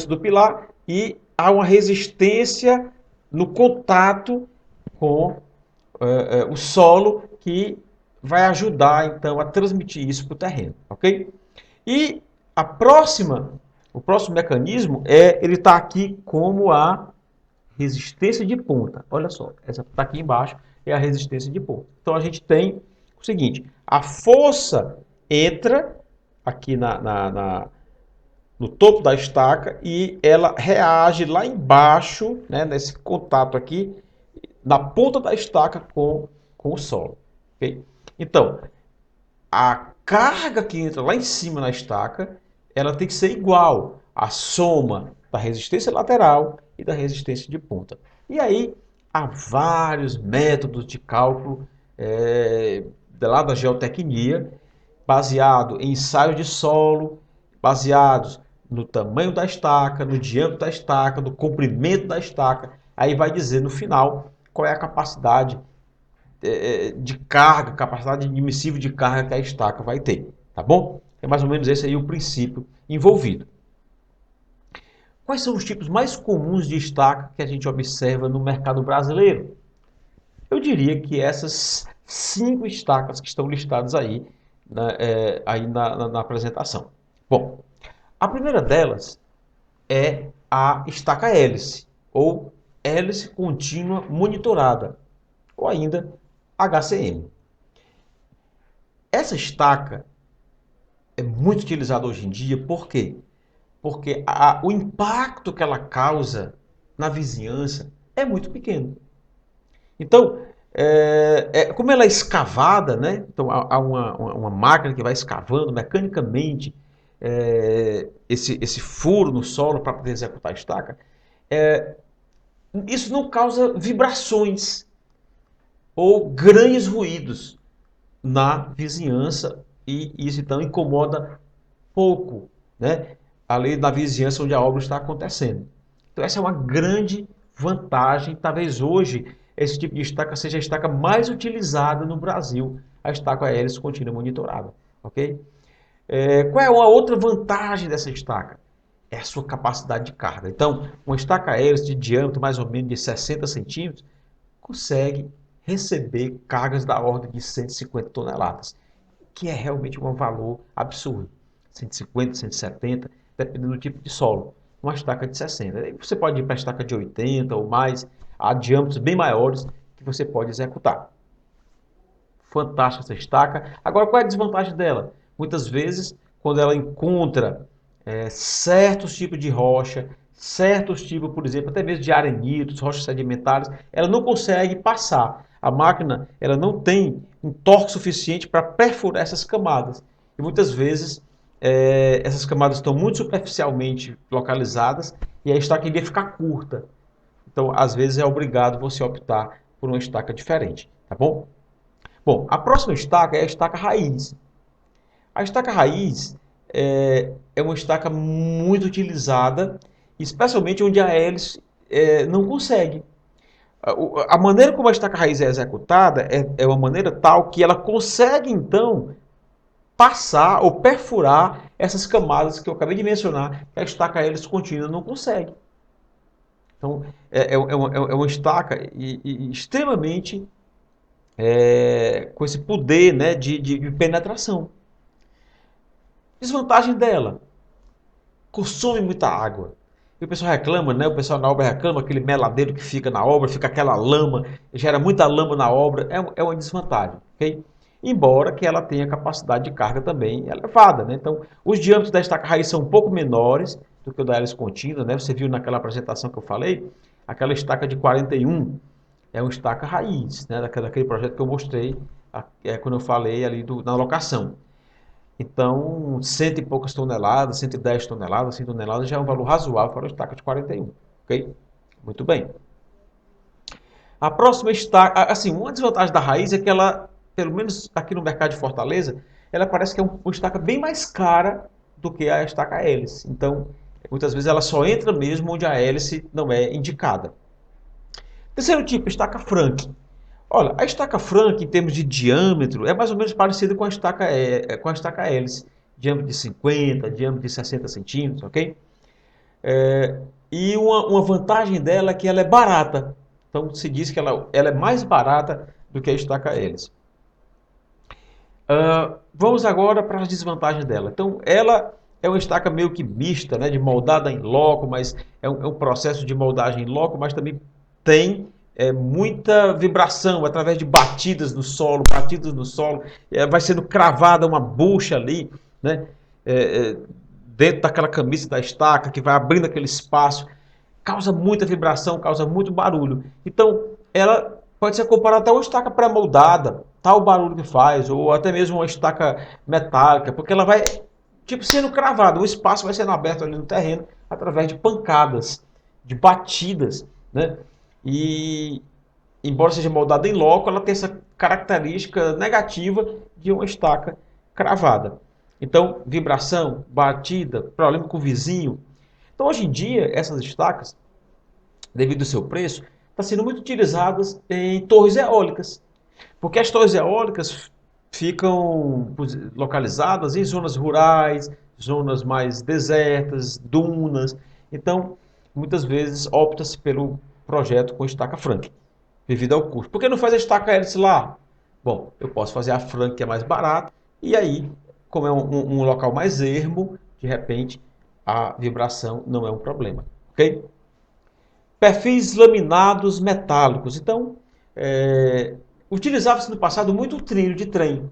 do pilar e há uma resistência no contato com o solo que vai ajudar, então, a transmitir isso para o terreno, ok? E o próximo mecanismo ele está aqui como a resistência de ponta. Olha só, essa que está aqui embaixo é a resistência de ponta. Então a gente tem o seguinte, a força entra aqui no topo da estaca e ela reage lá embaixo, né, nesse contato aqui, na ponta da estaca com o solo. Okay? Então, a carga que entra lá em cima na estaca, ela tem que ser igual à soma da resistência lateral e da resistência de ponta. E aí há vários métodos de cálculo lá da geotecnia, baseado em ensaios de solo, baseados no tamanho da estaca, no diâmetro da estaca, no comprimento da estaca. Aí vai dizer no final qual é a capacidade de carga, capacidade admissível de carga que a estaca vai ter, tá bom? É mais ou menos esse aí o princípio envolvido. Quais são os tipos mais comuns de estaca que a gente observa no mercado brasileiro? Eu diria que essas 5 estacas que estão listadas aí, na apresentação. Bom, a primeira delas é a estaca hélice, ou hélice contínua monitorada, ou ainda HCM. Essa estaca é muito utilizada hoje em dia, por quê? Porque o impacto que ela causa na vizinhança é muito pequeno. Então, como ela é escavada, né? Então há uma máquina que vai escavando mecanicamente esse furo no solo para poder executar a estaca. Isso não causa vibrações ou grandes ruídos na vizinhança e isso então incomoda pouco, né? Ali na vizinhança onde a obra está acontecendo. Então essa é uma grande vantagem. Talvez hoje esse tipo de estaca seja a estaca mais utilizada no Brasil, a estaca a hélice contínua monitorada, ok? Qual é uma outra vantagem dessa estaca? É a sua capacidade de carga. Então, uma estaca hélice de diâmetro mais ou menos de 60 centímetros consegue receber cargas da ordem de 150 toneladas, que é realmente um valor absurdo. 150, 170, dependendo do tipo de solo. Uma estaca de 60. Aí você pode ir para a estaca de 80 ou mais, há diâmetros bem maiores que você pode executar. Fantástica essa estaca. Agora, qual é a desvantagem dela? Muitas vezes, quando ela encontra certos tipos de rocha, certos tipos, por exemplo, até mesmo de arenitos, rochas sedimentares, ela não consegue passar. A máquina ela não tem um torque suficiente para perfurar essas camadas. E muitas vezes essas camadas estão muito superficialmente localizadas e a estaca iria ficar curta. Então, às vezes é obrigado você optar por uma estaca diferente, tá bom? Bom, a próxima estaca é a estaca raiz. A estaca raiz é uma estaca muito utilizada, especialmente onde a hélice não consegue. A maneira como a estaca raiz é executada é uma maneira tal que ela consegue, então, passar ou perfurar essas camadas que eu acabei de mencionar, que a estaca hélice contínua não consegue. Então, é uma estaca extremamente com esse poder, né, de penetração. Desvantagem dela, consome muita água. E o pessoal reclama, né? O pessoal na obra reclama, aquele meladeiro que fica na obra, fica aquela lama, gera muita lama na obra, é uma desvantagem, ok? Embora que ela tenha capacidade de carga também elevada, né? Então, os diâmetros da estaca raiz são um pouco menores do que o da hélice contínua, né? Você viu naquela apresentação que eu falei, aquela estaca de 41 é uma estaca raiz, né? Daquele projeto que eu mostrei quando eu falei ali na locação. Então, cento e poucas toneladas, 110 toneladas, 100 toneladas já é um valor razoável para uma estaca de 41, ok? Muito bem. A próxima estaca, assim, uma desvantagem da raiz é que ela, pelo menos aqui no mercado de Fortaleza, ela parece que é uma estaca bem mais cara do que a estaca hélice. Então, muitas vezes ela só entra mesmo onde a hélice não é indicada. Terceiro tipo, estaca Frank. Olha, a estaca Frank, em termos de diâmetro, é mais ou menos parecida com a estaca hélice. Diâmetro de 50, diâmetro de 60 centímetros, ok? E uma vantagem dela é que ela é barata. Então, se diz que ela é mais barata do que a estaca hélice. Vamos agora para as desvantagens dela. Então, ela é uma estaca meio que mista, né, de moldada em loco, mas é um processo de moldagem em loco, mas também tem muita vibração através de batidas no solo, vai sendo cravada uma bucha ali, né, dentro daquela camisa da estaca, que vai abrindo aquele espaço, causa muita vibração, causa muito barulho. Então, ela pode ser comparada até a uma estaca pré-moldada, tal barulho que faz, ou até mesmo uma estaca metálica, porque ela vai, tipo, sendo cravada, o espaço vai sendo aberto ali no terreno através de pancadas, de batidas, né? E, embora seja moldada em loco, ela tem essa característica negativa de uma estaca cravada. Então, vibração, batida, problema com o vizinho. Então, hoje em dia, essas estacas, devido ao seu preço, estão sendo muito utilizadas em torres eólicas. Porque as torres eólicas ficam localizadas em zonas rurais, zonas mais desertas, dunas. Então, muitas vezes opta-se pelo projeto com estaca Frank, devido ao custo. Por que não faz a estaca hélice lá? Bom, eu posso fazer a Frank, que é mais barata, e aí, como é um local mais ermo, de repente, a vibração não é um problema, ok? Perfis laminados metálicos. Então, utilizava-se no passado muito o trilho de trem.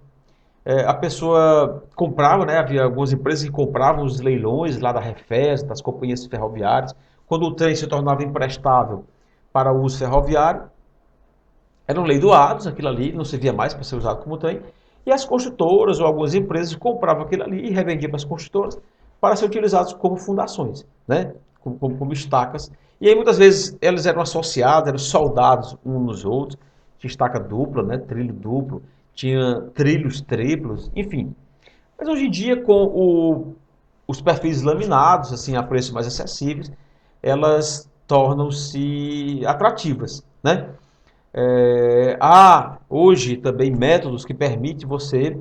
A pessoa comprava, né? Havia algumas empresas que compravam os leilões lá da Refes, das companhias ferroviárias. Quando o trem se tornava imprestável, para o uso ferroviário, eram leiloados, aquilo ali não servia mais para ser usado como trem, e as construtoras ou algumas empresas compravam aquilo ali e revendiam para as construtoras para ser utilizados como fundações, né? Como estacas. E aí muitas vezes elas eram associadas, eram soldados uns nos outros, tinha estaca dupla, né? Trilho duplo, tinha trilhos triplos, enfim. Mas hoje em dia, com os perfis laminados, assim, a preços mais acessíveis, elas tornam-se atrativas, né? Há hoje também métodos que permitem você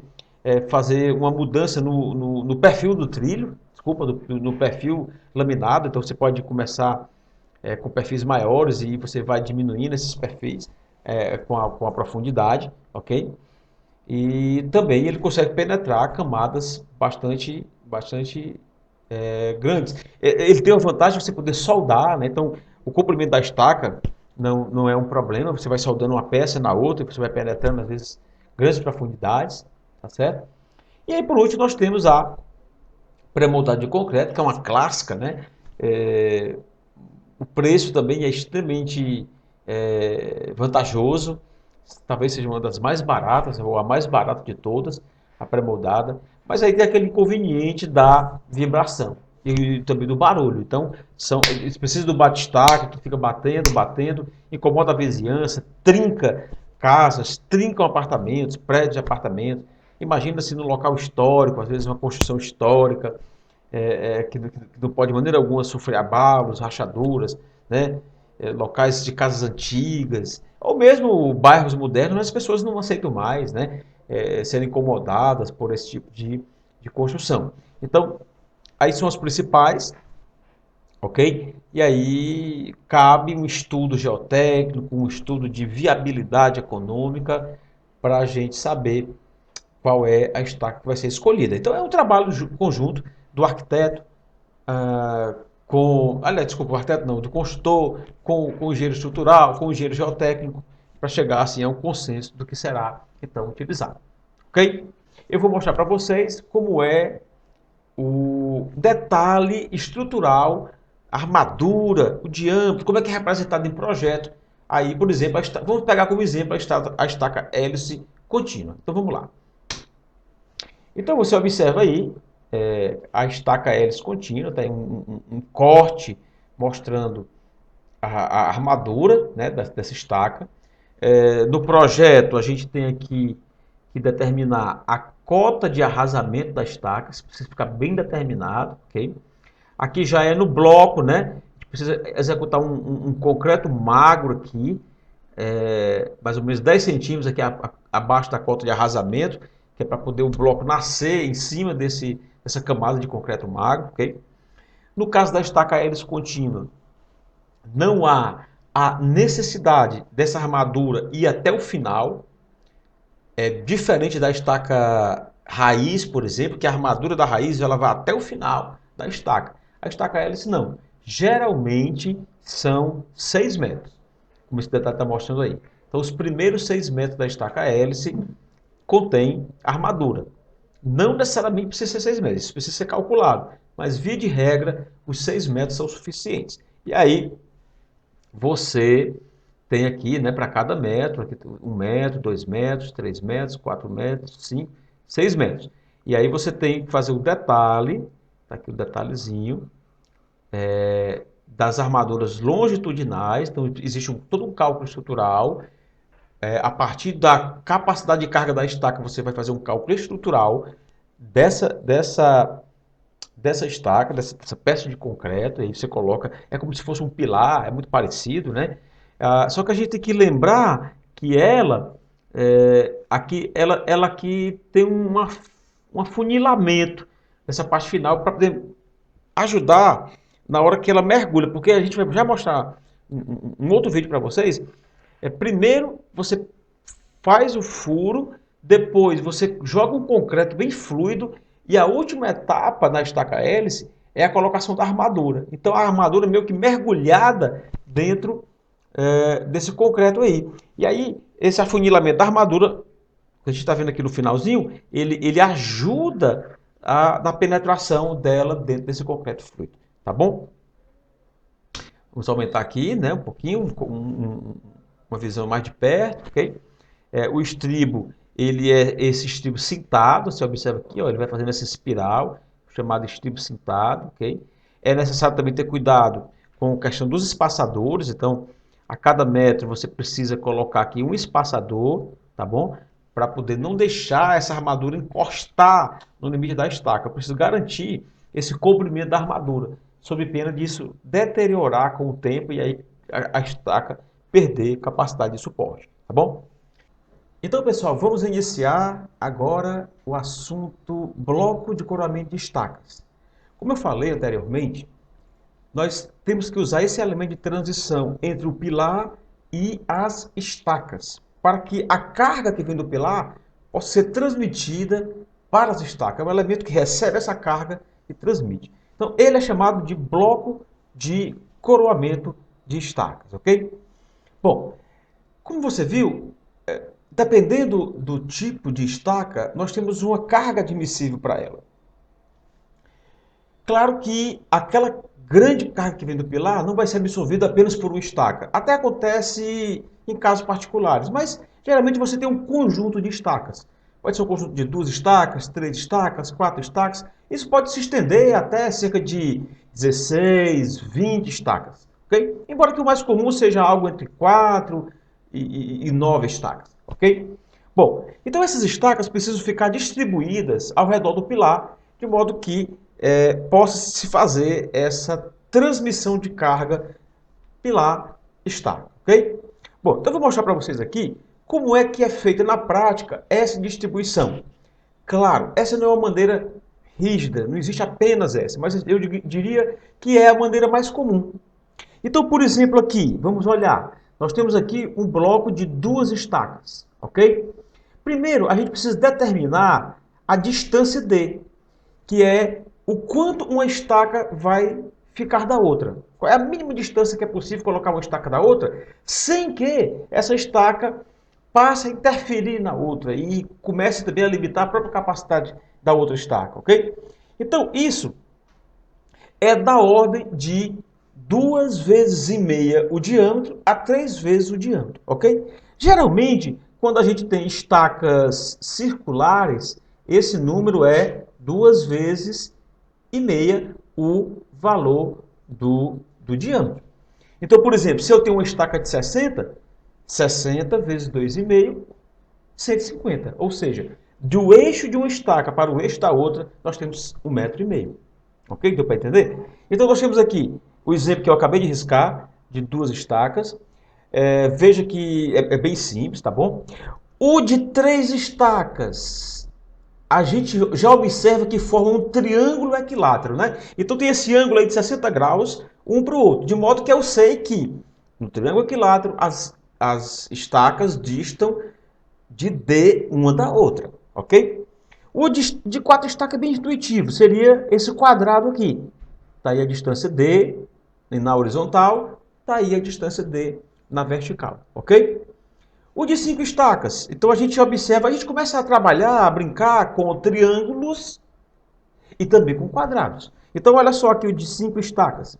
fazer uma mudança no perfil do trilho, desculpa, no perfil laminado. Então você pode começar com perfis maiores e você vai diminuindo esses perfis com a profundidade, ok? E também ele consegue penetrar camadas bastante grandes. Ele tem a vantagem de você poder soldar, né? Então, o comprimento da estaca não é um problema. Você vai soldando uma peça na outra, você vai penetrando, às vezes, grandes profundidades, tá certo? E aí, por último, nós temos a pré-moldagem de concreto, que é uma clássica, né? É, o preço também é extremamente vantajoso. Talvez seja uma das mais baratas, ou a mais barata de todas, a pré-moldada. Mas aí tem aquele inconveniente da vibração e também do barulho. Então, eles precisam do batistaca, que fica batendo, batendo, incomoda a vizinhança, trinca casas, trincam apartamentos, prédios de apartamentos. Imagina-se no local histórico, às vezes uma construção histórica, que não pode de maneira alguma sofrer abalos, rachaduras, né? Locais de casas antigas, ou mesmo bairros modernos, as pessoas não aceitam mais, né? Serem incomodadas por esse tipo de construção. Então, aí são as principais, ok? E aí cabe um estudo geotécnico, um estudo de viabilidade econômica para a gente saber qual é a estaca que vai ser escolhida. Então é um trabalho conjunto do arquiteto, aliás, desculpa, o arquiteto não, do consultor, com o engenheiro estrutural, com o engenheiro geotécnico, para chegar assim a um consenso do que será então utilizado. Ok? Eu vou mostrar para vocês como é o detalhe estrutural, a armadura, o diâmetro, como é que é representado em projeto. Aí, por exemplo, vamos pegar como exemplo a estaca hélice contínua. Então vamos lá. Então você observa aí a estaca hélice contínua, tem um corte mostrando a armadura, né, dessa estaca. No projeto a gente tem aqui que determinar a cota de arrasamento da estaca, isso precisa ficar bem determinado, ok? Aqui já é no bloco, né? A gente precisa executar um concreto magro aqui, mais ou menos 10 centímetros aqui abaixo da cota de arrasamento, que é para poder o bloco nascer em cima dessa camada de concreto magro, ok? No caso da estaca hélice contínua, não há a necessidade dessa armadura ir até o final, diferente da estaca raiz, por exemplo, que a armadura da raiz ela vai até o final da estaca. A estaca hélice não. Geralmente são 6 metros, como esse detalhe está mostrando aí. Então, os primeiros 6 metros da estaca hélice contém armadura. Não necessariamente precisa ser 6 metros, isso precisa ser calculado. Mas, via de regra, os 6 metros são suficientes. E aí, você tem aqui, né, para cada metro, aqui 1 metro, 2 metros, 3 metros, 4 metros, 5, 6 metros. E aí você tem que fazer o detalhe, tá aqui o detalhezinho, das armaduras longitudinais. Então existe todo um cálculo estrutural. A partir da capacidade de carga da estaca, você vai fazer um cálculo estrutural dessa estaca, dessa peça de concreto. Aí você coloca, é como se fosse um pilar, é muito parecido, né? Só que a gente tem que lembrar que ela aqui tem um afunilamento nessa parte final para poder ajudar na hora que ela mergulha, porque a gente vai já mostrar um outro vídeo para vocês. Primeiro você faz o furo, depois você joga um concreto bem fluido e a última etapa na estaca hélice é a colocação da armadura. Então a armadura meio que mergulhada dentro desse concreto aí. E aí esse afunilamento da armadura, que a gente está vendo aqui no finalzinho, ele ajuda na penetração dela dentro desse concreto fluido. Tá bom? Vamos aumentar aqui, né, um pouquinho, uma visão mais de perto, ok? O estribo, ele é esse estribo cintado, você observa aqui, ó, ele vai fazendo essa espiral, chamado estribo cintado, ok? É necessário também ter cuidado com a questão dos espaçadores, então, a cada metro você precisa colocar aqui um espaçador, tá bom? Para poder não deixar essa armadura encostar no limite da estaca. Eu preciso garantir esse comprimento da armadura, sob pena disso deteriorar com o tempo e aí a estaca perder capacidade de suporte, tá bom? Então, pessoal, vamos iniciar agora o assunto bloco de coroamento de estacas. Como eu falei anteriormente, nós temos que usar esse elemento de transição entre o pilar e as estacas, para que a carga que vem do pilar possa ser transmitida para as estacas. É um elemento que recebe essa carga e transmite. Então, ele é chamado de bloco de coroamento de estacas, ok? Bom, como você viu, dependendo do tipo de estaca, nós temos uma carga admissível para ela. Claro que aquela grande carga que vem do pilar não vai ser absorvida apenas por uma estaca. Até acontece em casos particulares, mas geralmente você tem um conjunto de estacas. Pode ser um conjunto de 2 estacas, 3 estacas, 4 estacas. Isso pode se estender até cerca de 16, 20 estacas. Okay? Embora que o mais comum seja algo entre 4 e 9 estacas. Ok? Bom, então essas estacas precisam ficar distribuídas ao redor do pilar, de modo que possa se fazer essa transmissão de carga pilar-estaca, ok? Bom, então eu vou mostrar para vocês aqui como é que é feita na prática essa distribuição. Claro, essa não é uma maneira rígida, não existe apenas essa, mas eu diria que é a maneira mais comum. Então, por exemplo, aqui, vamos olhar, nós temos aqui um bloco de 2 estacas, ok? Primeiro, a gente precisa determinar a distância D, que é o quanto uma estaca vai ficar da outra. Qual é a mínima distância que é possível colocar uma estaca da outra, sem que essa estaca passe a interferir na outra e comece também a limitar a própria capacidade da outra estaca, ok? Então, isso é da ordem de 2 vezes e meia o diâmetro a 3 vezes o diâmetro, ok? Geralmente, quando a gente tem estacas circulares, esse número é 2 vezes e meia o valor do diâmetro. Então, por exemplo, se eu tenho uma estaca de 60, 60 vezes 2,5, 150. Ou seja, do eixo de uma estaca para o eixo da outra, nós temos 1,5 m. Ok? Deu para entender? Então, nós temos aqui o exemplo que eu acabei de riscar, de 2 estacas. Veja que é bem simples, tá bom? O de 3 estacas, a gente já observa que forma um triângulo equilátero, né? Então tem esse ângulo aí de 60 graus, um para o outro, de modo que eu sei que no triângulo equilátero as estacas distam de D uma da outra, ok? O de 4 estacas é bem intuitivo, seria esse quadrado aqui. Está aí a distância D na horizontal, está aí a distância D na vertical, ok? O de 5 estacas, então a gente observa, a gente começa a trabalhar, a brincar com triângulos e também com quadrados. Então olha só aqui o de 5 estacas.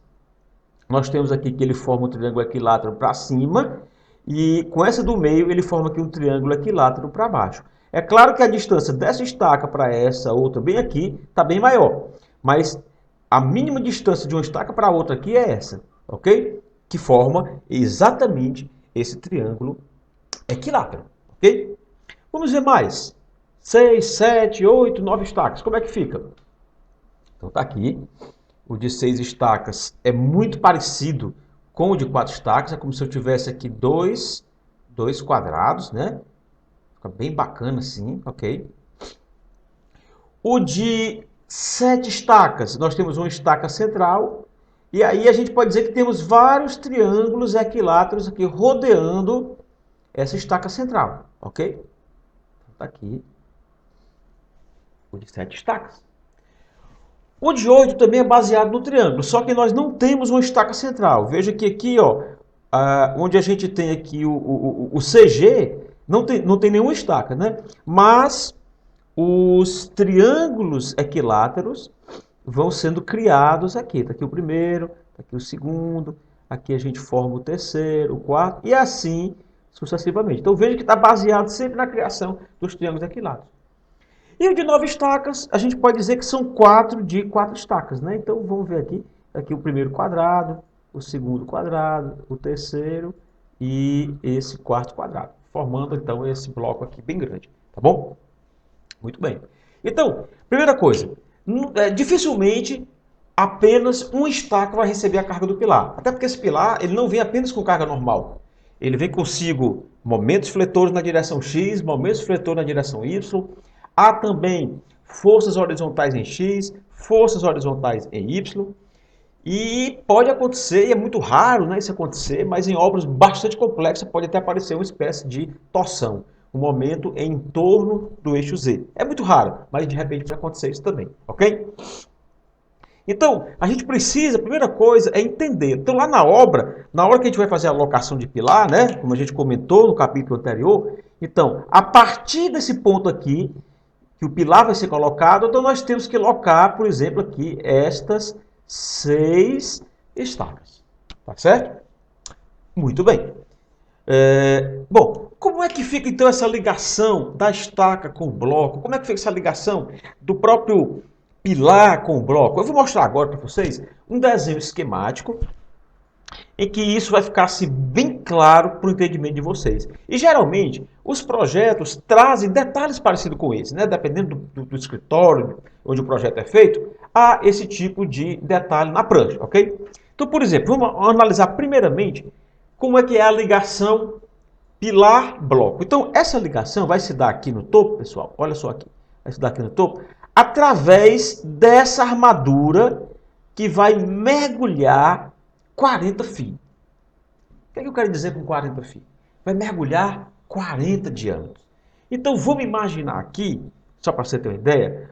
Nós temos aqui que ele forma um triângulo equilátero para cima e com essa do meio ele forma aqui um triângulo equilátero para baixo. É claro que a distância dessa estaca para essa outra bem aqui está bem maior, mas a mínima distância de uma estaca para a outra aqui é essa, ok? Que forma exatamente esse triângulo equilátero, ok? Vamos ver mais. 6, 7, 8, 9 estacas. Como é que fica? Então tá aqui. O de 6 estacas é muito parecido com o de 4 estacas. É como se eu tivesse aqui dois quadrados, né? Fica bem bacana assim, ok? O de 7 estacas, nós temos uma estaca central. E aí a gente pode dizer que temos vários triângulos equiláteros aqui rodeando essa estaca central, ok? Está aqui o de 7 estacas. O de 8 também é baseado no triângulo, só que nós não temos uma estaca central. Veja que aqui, ó, onde a gente tem aqui o CG, não tem nenhuma estaca, né? Mas os triângulos equiláteros vão sendo criados aqui. Está aqui o primeiro, está aqui o segundo, aqui a gente forma o terceiro, o quarto, e assim sucessivamente. Então veja que está baseado sempre na criação dos triângulos equiláteros. E o de 9 estacas, a gente pode dizer que são 4 de 4 estacas, né? Então vamos ver aqui o primeiro quadrado, o segundo quadrado, o terceiro e esse quarto quadrado, formando então esse bloco aqui bem grande, tá bom? Muito bem. Então, primeira coisa, dificilmente apenas um estaca vai receber a carga do pilar. Até porque esse pilar ele não vem apenas com carga normal. Ele vem consigo momentos fletores na direção X, momentos fletores na direção Y. Há também forças horizontais em X, forças horizontais em Y. E pode acontecer, e é muito raro, né, isso acontecer, mas em obras bastante complexas pode até aparecer uma espécie de torção, um momento em torno do eixo Z. É muito raro, mas de repente pode acontecer isso também, ok? Então, a gente precisa, a primeira coisa é entender. Então, lá na hora que a gente vai fazer a alocação de pilar, né, como a gente comentou no capítulo anterior, então, a partir desse ponto aqui, que o pilar vai ser colocado, então nós temos que alocar, por exemplo, aqui estas 6 estacas. Tá certo? Muito bem. Bom, como é que fica então essa ligação da estaca com o bloco? Como é que fica essa ligação do próprio pilar com o bloco? Eu vou mostrar agora para vocês um desenho esquemático em que isso vai ficar assim, bem claro para o entendimento de vocês. E geralmente os projetos trazem detalhes parecidos com esse, né? Dependendo do escritório onde o projeto é feito, há esse tipo de detalhe na prancha, ok? Então, por exemplo, vamos analisar primeiramente como é que é a ligação pilar-bloco. Então, essa ligação vai se dar aqui no topo, pessoal, olha só aqui, vai se dar aqui no topo, através dessa armadura que vai mergulhar 40 fios. O que é que eu quero dizer com 40 fios? Vai mergulhar 40 diâmetros. Então vamos imaginar aqui, só para você ter uma ideia,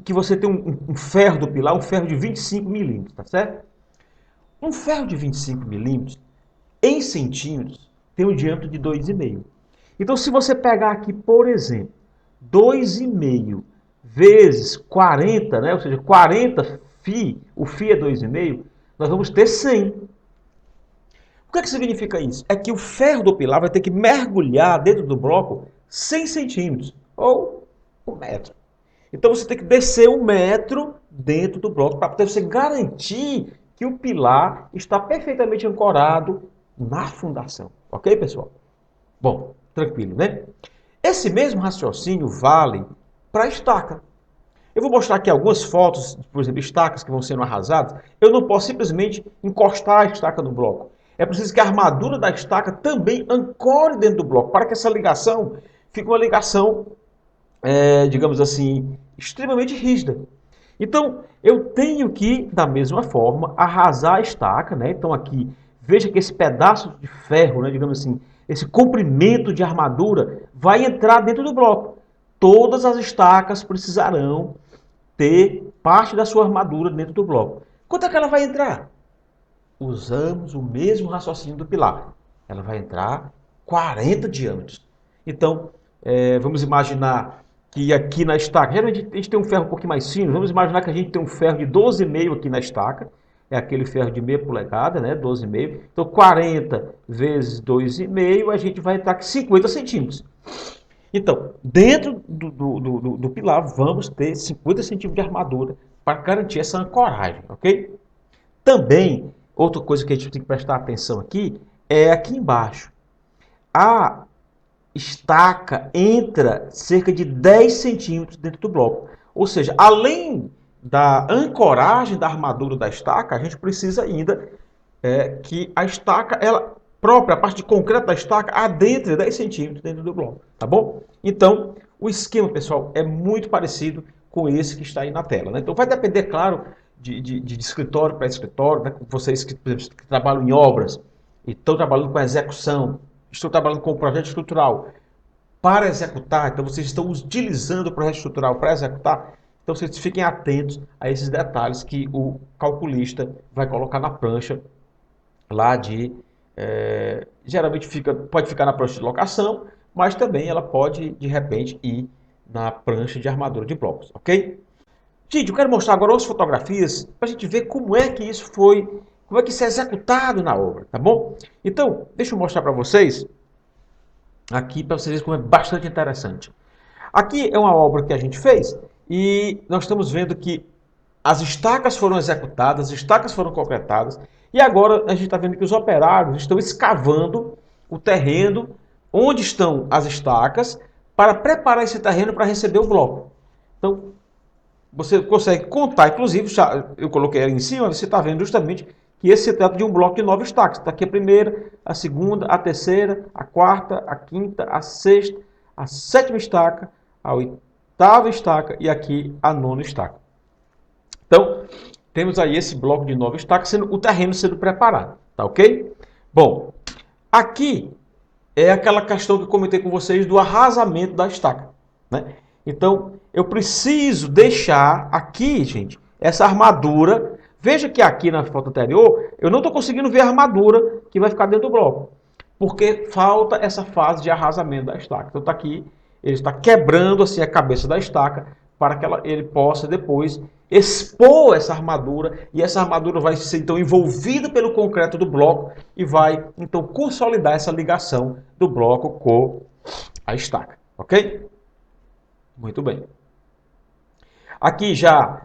que você tem um ferro do pilar, um ferro de 25 milímetros, tá certo? Um ferro de 25 milímetros, em centímetros, tem um diâmetro de 2,5. Então se você pegar aqui, por exemplo, 2,5 vezes 40, né? Ou seja, 40 φ, o φ é 2,5, nós vamos ter 100. O que é que significa isso? É que o ferro do pilar vai ter que mergulhar dentro do bloco 100 centímetros, ou 1 metro. Então você tem que descer 1 metro dentro do bloco para poder você garantir que o pilar está perfeitamente ancorado na fundação. Ok, pessoal? Bom, tranquilo, né? Esse mesmo raciocínio vale para a estaca. Eu vou mostrar aqui algumas fotos, por exemplo, estacas que vão sendo arrasadas. Eu não posso simplesmente encostar a estaca no bloco. É preciso que a armadura da estaca também ancore dentro do bloco, para que essa ligação fique uma ligação, digamos assim, extremamente rígida. Então, eu tenho que, da mesma forma, arrasar a estaca, né? Então aqui, veja que esse pedaço de ferro, né, digamos assim, esse comprimento de armadura vai entrar dentro do bloco. Todas as estacas precisarão ter parte da sua armadura dentro do bloco. Quanto é que ela vai entrar? Usamos o mesmo raciocínio do pilar. Ela vai entrar 40 diâmetros. Então, vamos imaginar que aqui na estaca, geralmente a gente tem um ferro um pouquinho mais fino, vamos imaginar que a gente tem um ferro de 12,5 aqui na estaca, é aquele ferro de meia polegada, né, 12,5. Então, 40 vezes 2,5, a gente vai entrar aqui 50 centímetros. Então, dentro do pilar, vamos ter 50 centímetros de armadura para garantir essa ancoragem, ok? Também, outra coisa que a gente tem que prestar atenção aqui é aqui embaixo. A estaca entra cerca de 10 centímetros dentro do bloco. Ou seja, além da ancoragem da armadura da estaca, a gente precisa ainda que a estaca, ela própria, a parte de concreto da estaca, adentre 10 centímetros dentro do bloco, tá bom? Então, o esquema, pessoal, é muito parecido com esse que está aí na tela, né? Então, vai depender, claro, de escritório para escritório, né? Vocês que, por exemplo, que trabalham em obras e estão trabalhando com a execução, estão trabalhando com o projeto estrutural para executar, então vocês estão utilizando o projeto estrutural para executar, então vocês fiquem atentos a esses detalhes que o calculista vai colocar na prancha lá geralmente pode ficar na prancha de locação, mas também ela pode, de repente, ir na prancha de armadura de blocos, ok? Gente, eu quero mostrar agora outras fotografias para a gente ver como é que isso foi como é que isso é executado na obra, tá bom? Então, deixa eu mostrar para vocês, aqui para vocês verem como é bastante interessante. Aqui é uma obra que a gente fez e nós estamos vendo que as estacas foram executadas, as estacas foram concretadas e agora a gente está vendo que os operários estão escavando o terreno onde estão as estacas para preparar esse terreno para receber o bloco. Então, você consegue contar, inclusive, eu coloquei ali em cima, você está vendo justamente que esse se trata de um bloco de 9 estacas. Está aqui a primeira, a segunda, a terceira, a quarta, a quinta, a sexta, a sétima estaca, a oitava estaca e aqui a nona estaca. Então, temos aí esse bloco de 9 estacas, o terreno sendo preparado, tá ok? Bom, aqui é aquela questão que eu comentei com vocês do arrasamento da estaca, né? Então, eu preciso deixar aqui, gente, essa armadura. Veja que aqui na foto anterior, eu não estou conseguindo ver a armadura que vai ficar dentro do bloco, porque falta essa fase de arrasamento da estaca. Então, está aqui, ele está quebrando assim a cabeça da estaca para que ele possa depois expor essa armadura, e essa armadura vai ser então envolvida pelo concreto do bloco e vai então consolidar essa ligação do bloco com a estaca, ok? Muito bem. Aqui já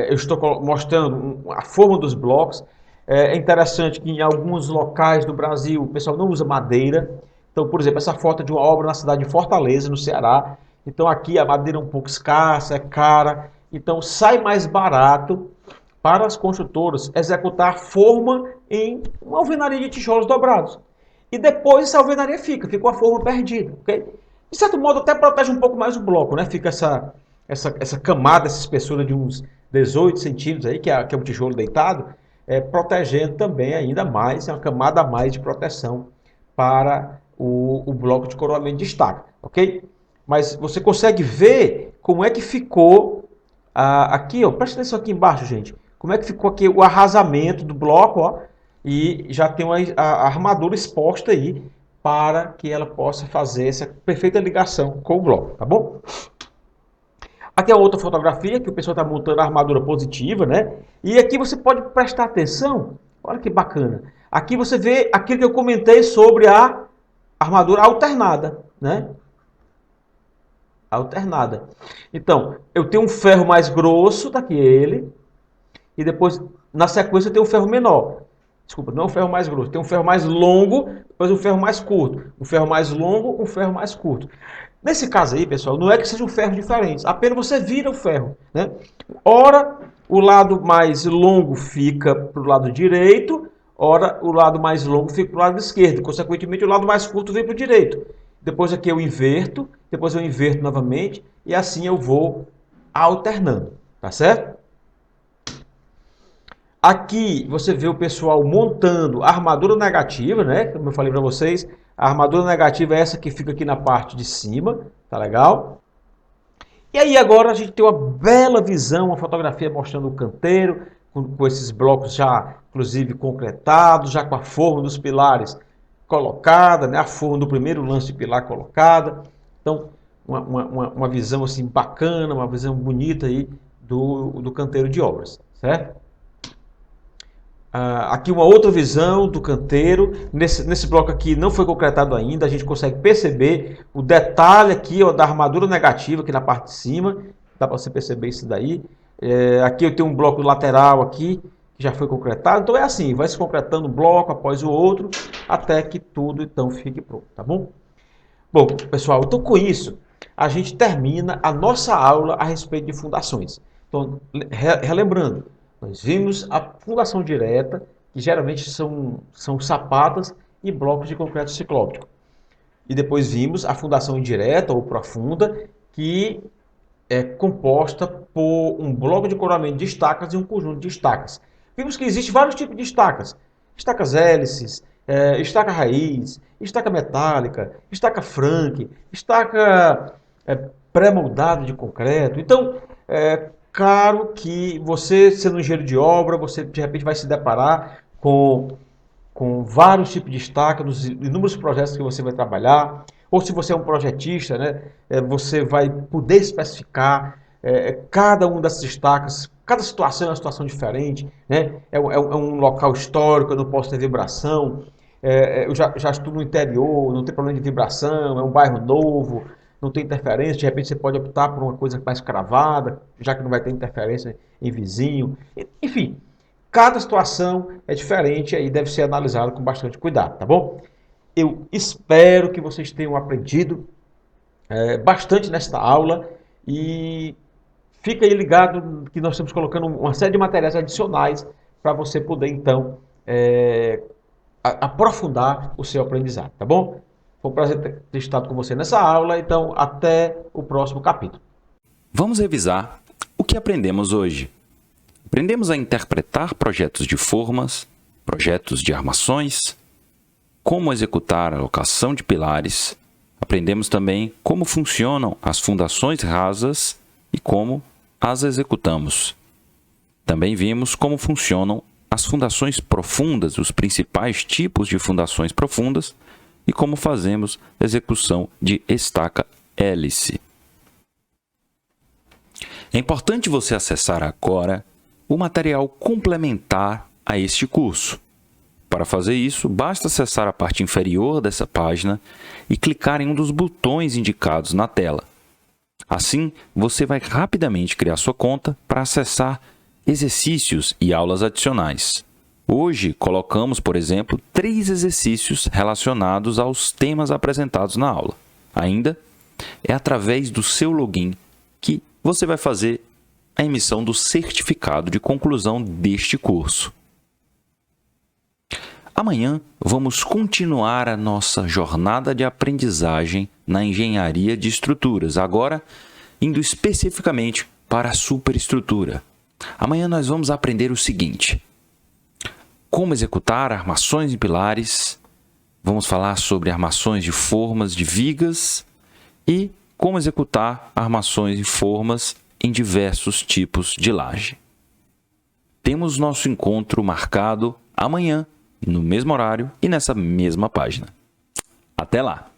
eu estou mostrando a forma dos blocos. É interessante que em alguns locais do Brasil o pessoal não usa madeira. Então, por exemplo, essa foto é de uma obra na cidade de Fortaleza, no Ceará. Então aqui a madeira é um pouco escassa, é cara. Então sai mais barato para as construtoras executar a forma em uma alvenaria de tijolos dobrados. E depois essa alvenaria fica com a forma perdida, ok? De certo modo até protege um pouco mais o bloco, né? Fica essa camada, essa espessura de uns 18 centímetros aí, que é o tijolo deitado, protegendo também ainda mais, é uma camada a mais de proteção para o bloco de coroamento de estaca, ok? Mas você consegue ver como é que ficou aqui, ó, presta atenção aqui embaixo, gente, como é que ficou aqui o arrasamento do bloco, ó, e já tem a armadura exposta aí para que ela possa fazer essa perfeita ligação com o bloco, tá bom? Aqui é outra fotografia que o pessoal está montando a armadura positiva, né? E aqui você pode prestar atenção, olha que bacana. Aqui você vê aquilo que eu comentei sobre a armadura alternada, né? Alternada. Então, eu tenho um ferro mais grosso, tá aqui ele, e depois, na sequência, eu tenho um ferro menor. Desculpa, não é um ferro mais grosso, tem um ferro mais longo, depois um ferro mais curto. Um ferro mais longo, um ferro mais curto. Nesse caso aí, pessoal, não é que sejam ferros diferentes, apenas você vira o ferro, né? Ora, o lado mais longo fica para o lado direito, ora, o lado mais longo fica para o lado esquerdo. Consequentemente, o lado mais curto vem para o direito. Depois aqui eu inverto, depois eu inverto novamente, e assim eu vou alternando, tá certo? Aqui você vê o pessoal montando a armadura negativa, né? Como eu falei para vocês, a armadura negativa é essa que fica aqui na parte de cima, tá legal? E aí agora a gente tem uma bela visão, uma fotografia mostrando o canteiro, com esses blocos já, inclusive, concretados, já com a forma dos pilares colocada, né? A forma do primeiro lance de pilar colocada. Então, uma visão assim bacana, uma visão bonita aí do canteiro de obras, certo? Aqui uma outra visão do canteiro. Nesse bloco aqui não foi concretado ainda, a gente consegue perceber o detalhe aqui, ó, da armadura negativa aqui na parte de cima, dá para você perceber isso daí. Aqui eu tenho um bloco lateral aqui, que já foi concretado, então é assim, vai se concretando um bloco após o outro, até que tudo então fique pronto, tá bom? Bom, pessoal, então com isso, a gente termina a nossa aula a respeito de fundações. Então, relembrando, nós vimos a fundação direta, que geralmente são sapatas e blocos de concreto ciclóptico. E depois vimos a fundação indireta ou profunda, que é composta por um bloco de coroamento de estacas e um conjunto de estacas. Vimos que existem vários tipos de estacas. Estacas hélices, estaca raiz, estaca metálica, estaca franque, estaca pré-moldada de concreto. Então, claro que você, sendo engenheiro de obra, você de repente vai se deparar com vários tipos de estaca, nos inúmeros projetos que você vai trabalhar, ou se você é um projetista, né, você vai poder especificar cada uma dessas estacas, Cada situação é uma situação diferente, né? É um local histórico, eu não posso ter vibração. Eu já estou no interior, não tem problema de vibração, é um bairro novo, não tem interferência. De repente você pode optar por uma coisa mais cravada, já que não vai ter interferência em vizinho. Enfim, cada situação é diferente e aí deve ser analisado com bastante cuidado, tá bom? Eu espero que vocês tenham aprendido bastante nesta aula e fica aí ligado que nós estamos colocando uma série de materiais adicionais para você poder, então, aprofundar o seu aprendizado, tá bom? Foi um prazer ter estado com você nessa aula, então até o próximo capítulo. Vamos revisar o que aprendemos hoje. Aprendemos a interpretar projetos de formas, projetos de armações, como executar a locação de pilares. Aprendemos também como funcionam as fundações rasas e como as executamos. Também vimos como funcionam as fundações profundas, os principais tipos de fundações profundas e como fazemos execução de estaca hélice. É importante você acessar agora o material complementar a este curso. Para fazer isso, basta acessar a parte inferior dessa página e clicar em um dos botões indicados na tela. Assim, você vai rapidamente criar sua conta para acessar exercícios e aulas adicionais. Hoje, colocamos, por exemplo, 3 exercícios relacionados aos temas apresentados na aula. Ainda, é através do seu login que você vai fazer a emissão do certificado de conclusão deste curso. Amanhã, vamos continuar a nossa jornada de aprendizagem na engenharia de estruturas, agora indo especificamente para a superestrutura. Amanhã nós vamos aprender o seguinte: como executar armações em pilares, vamos falar sobre armações de formas de vigas e como executar armações e formas em diversos tipos de laje. Temos nosso encontro marcado amanhã, no mesmo horário e nessa mesma página. Até lá!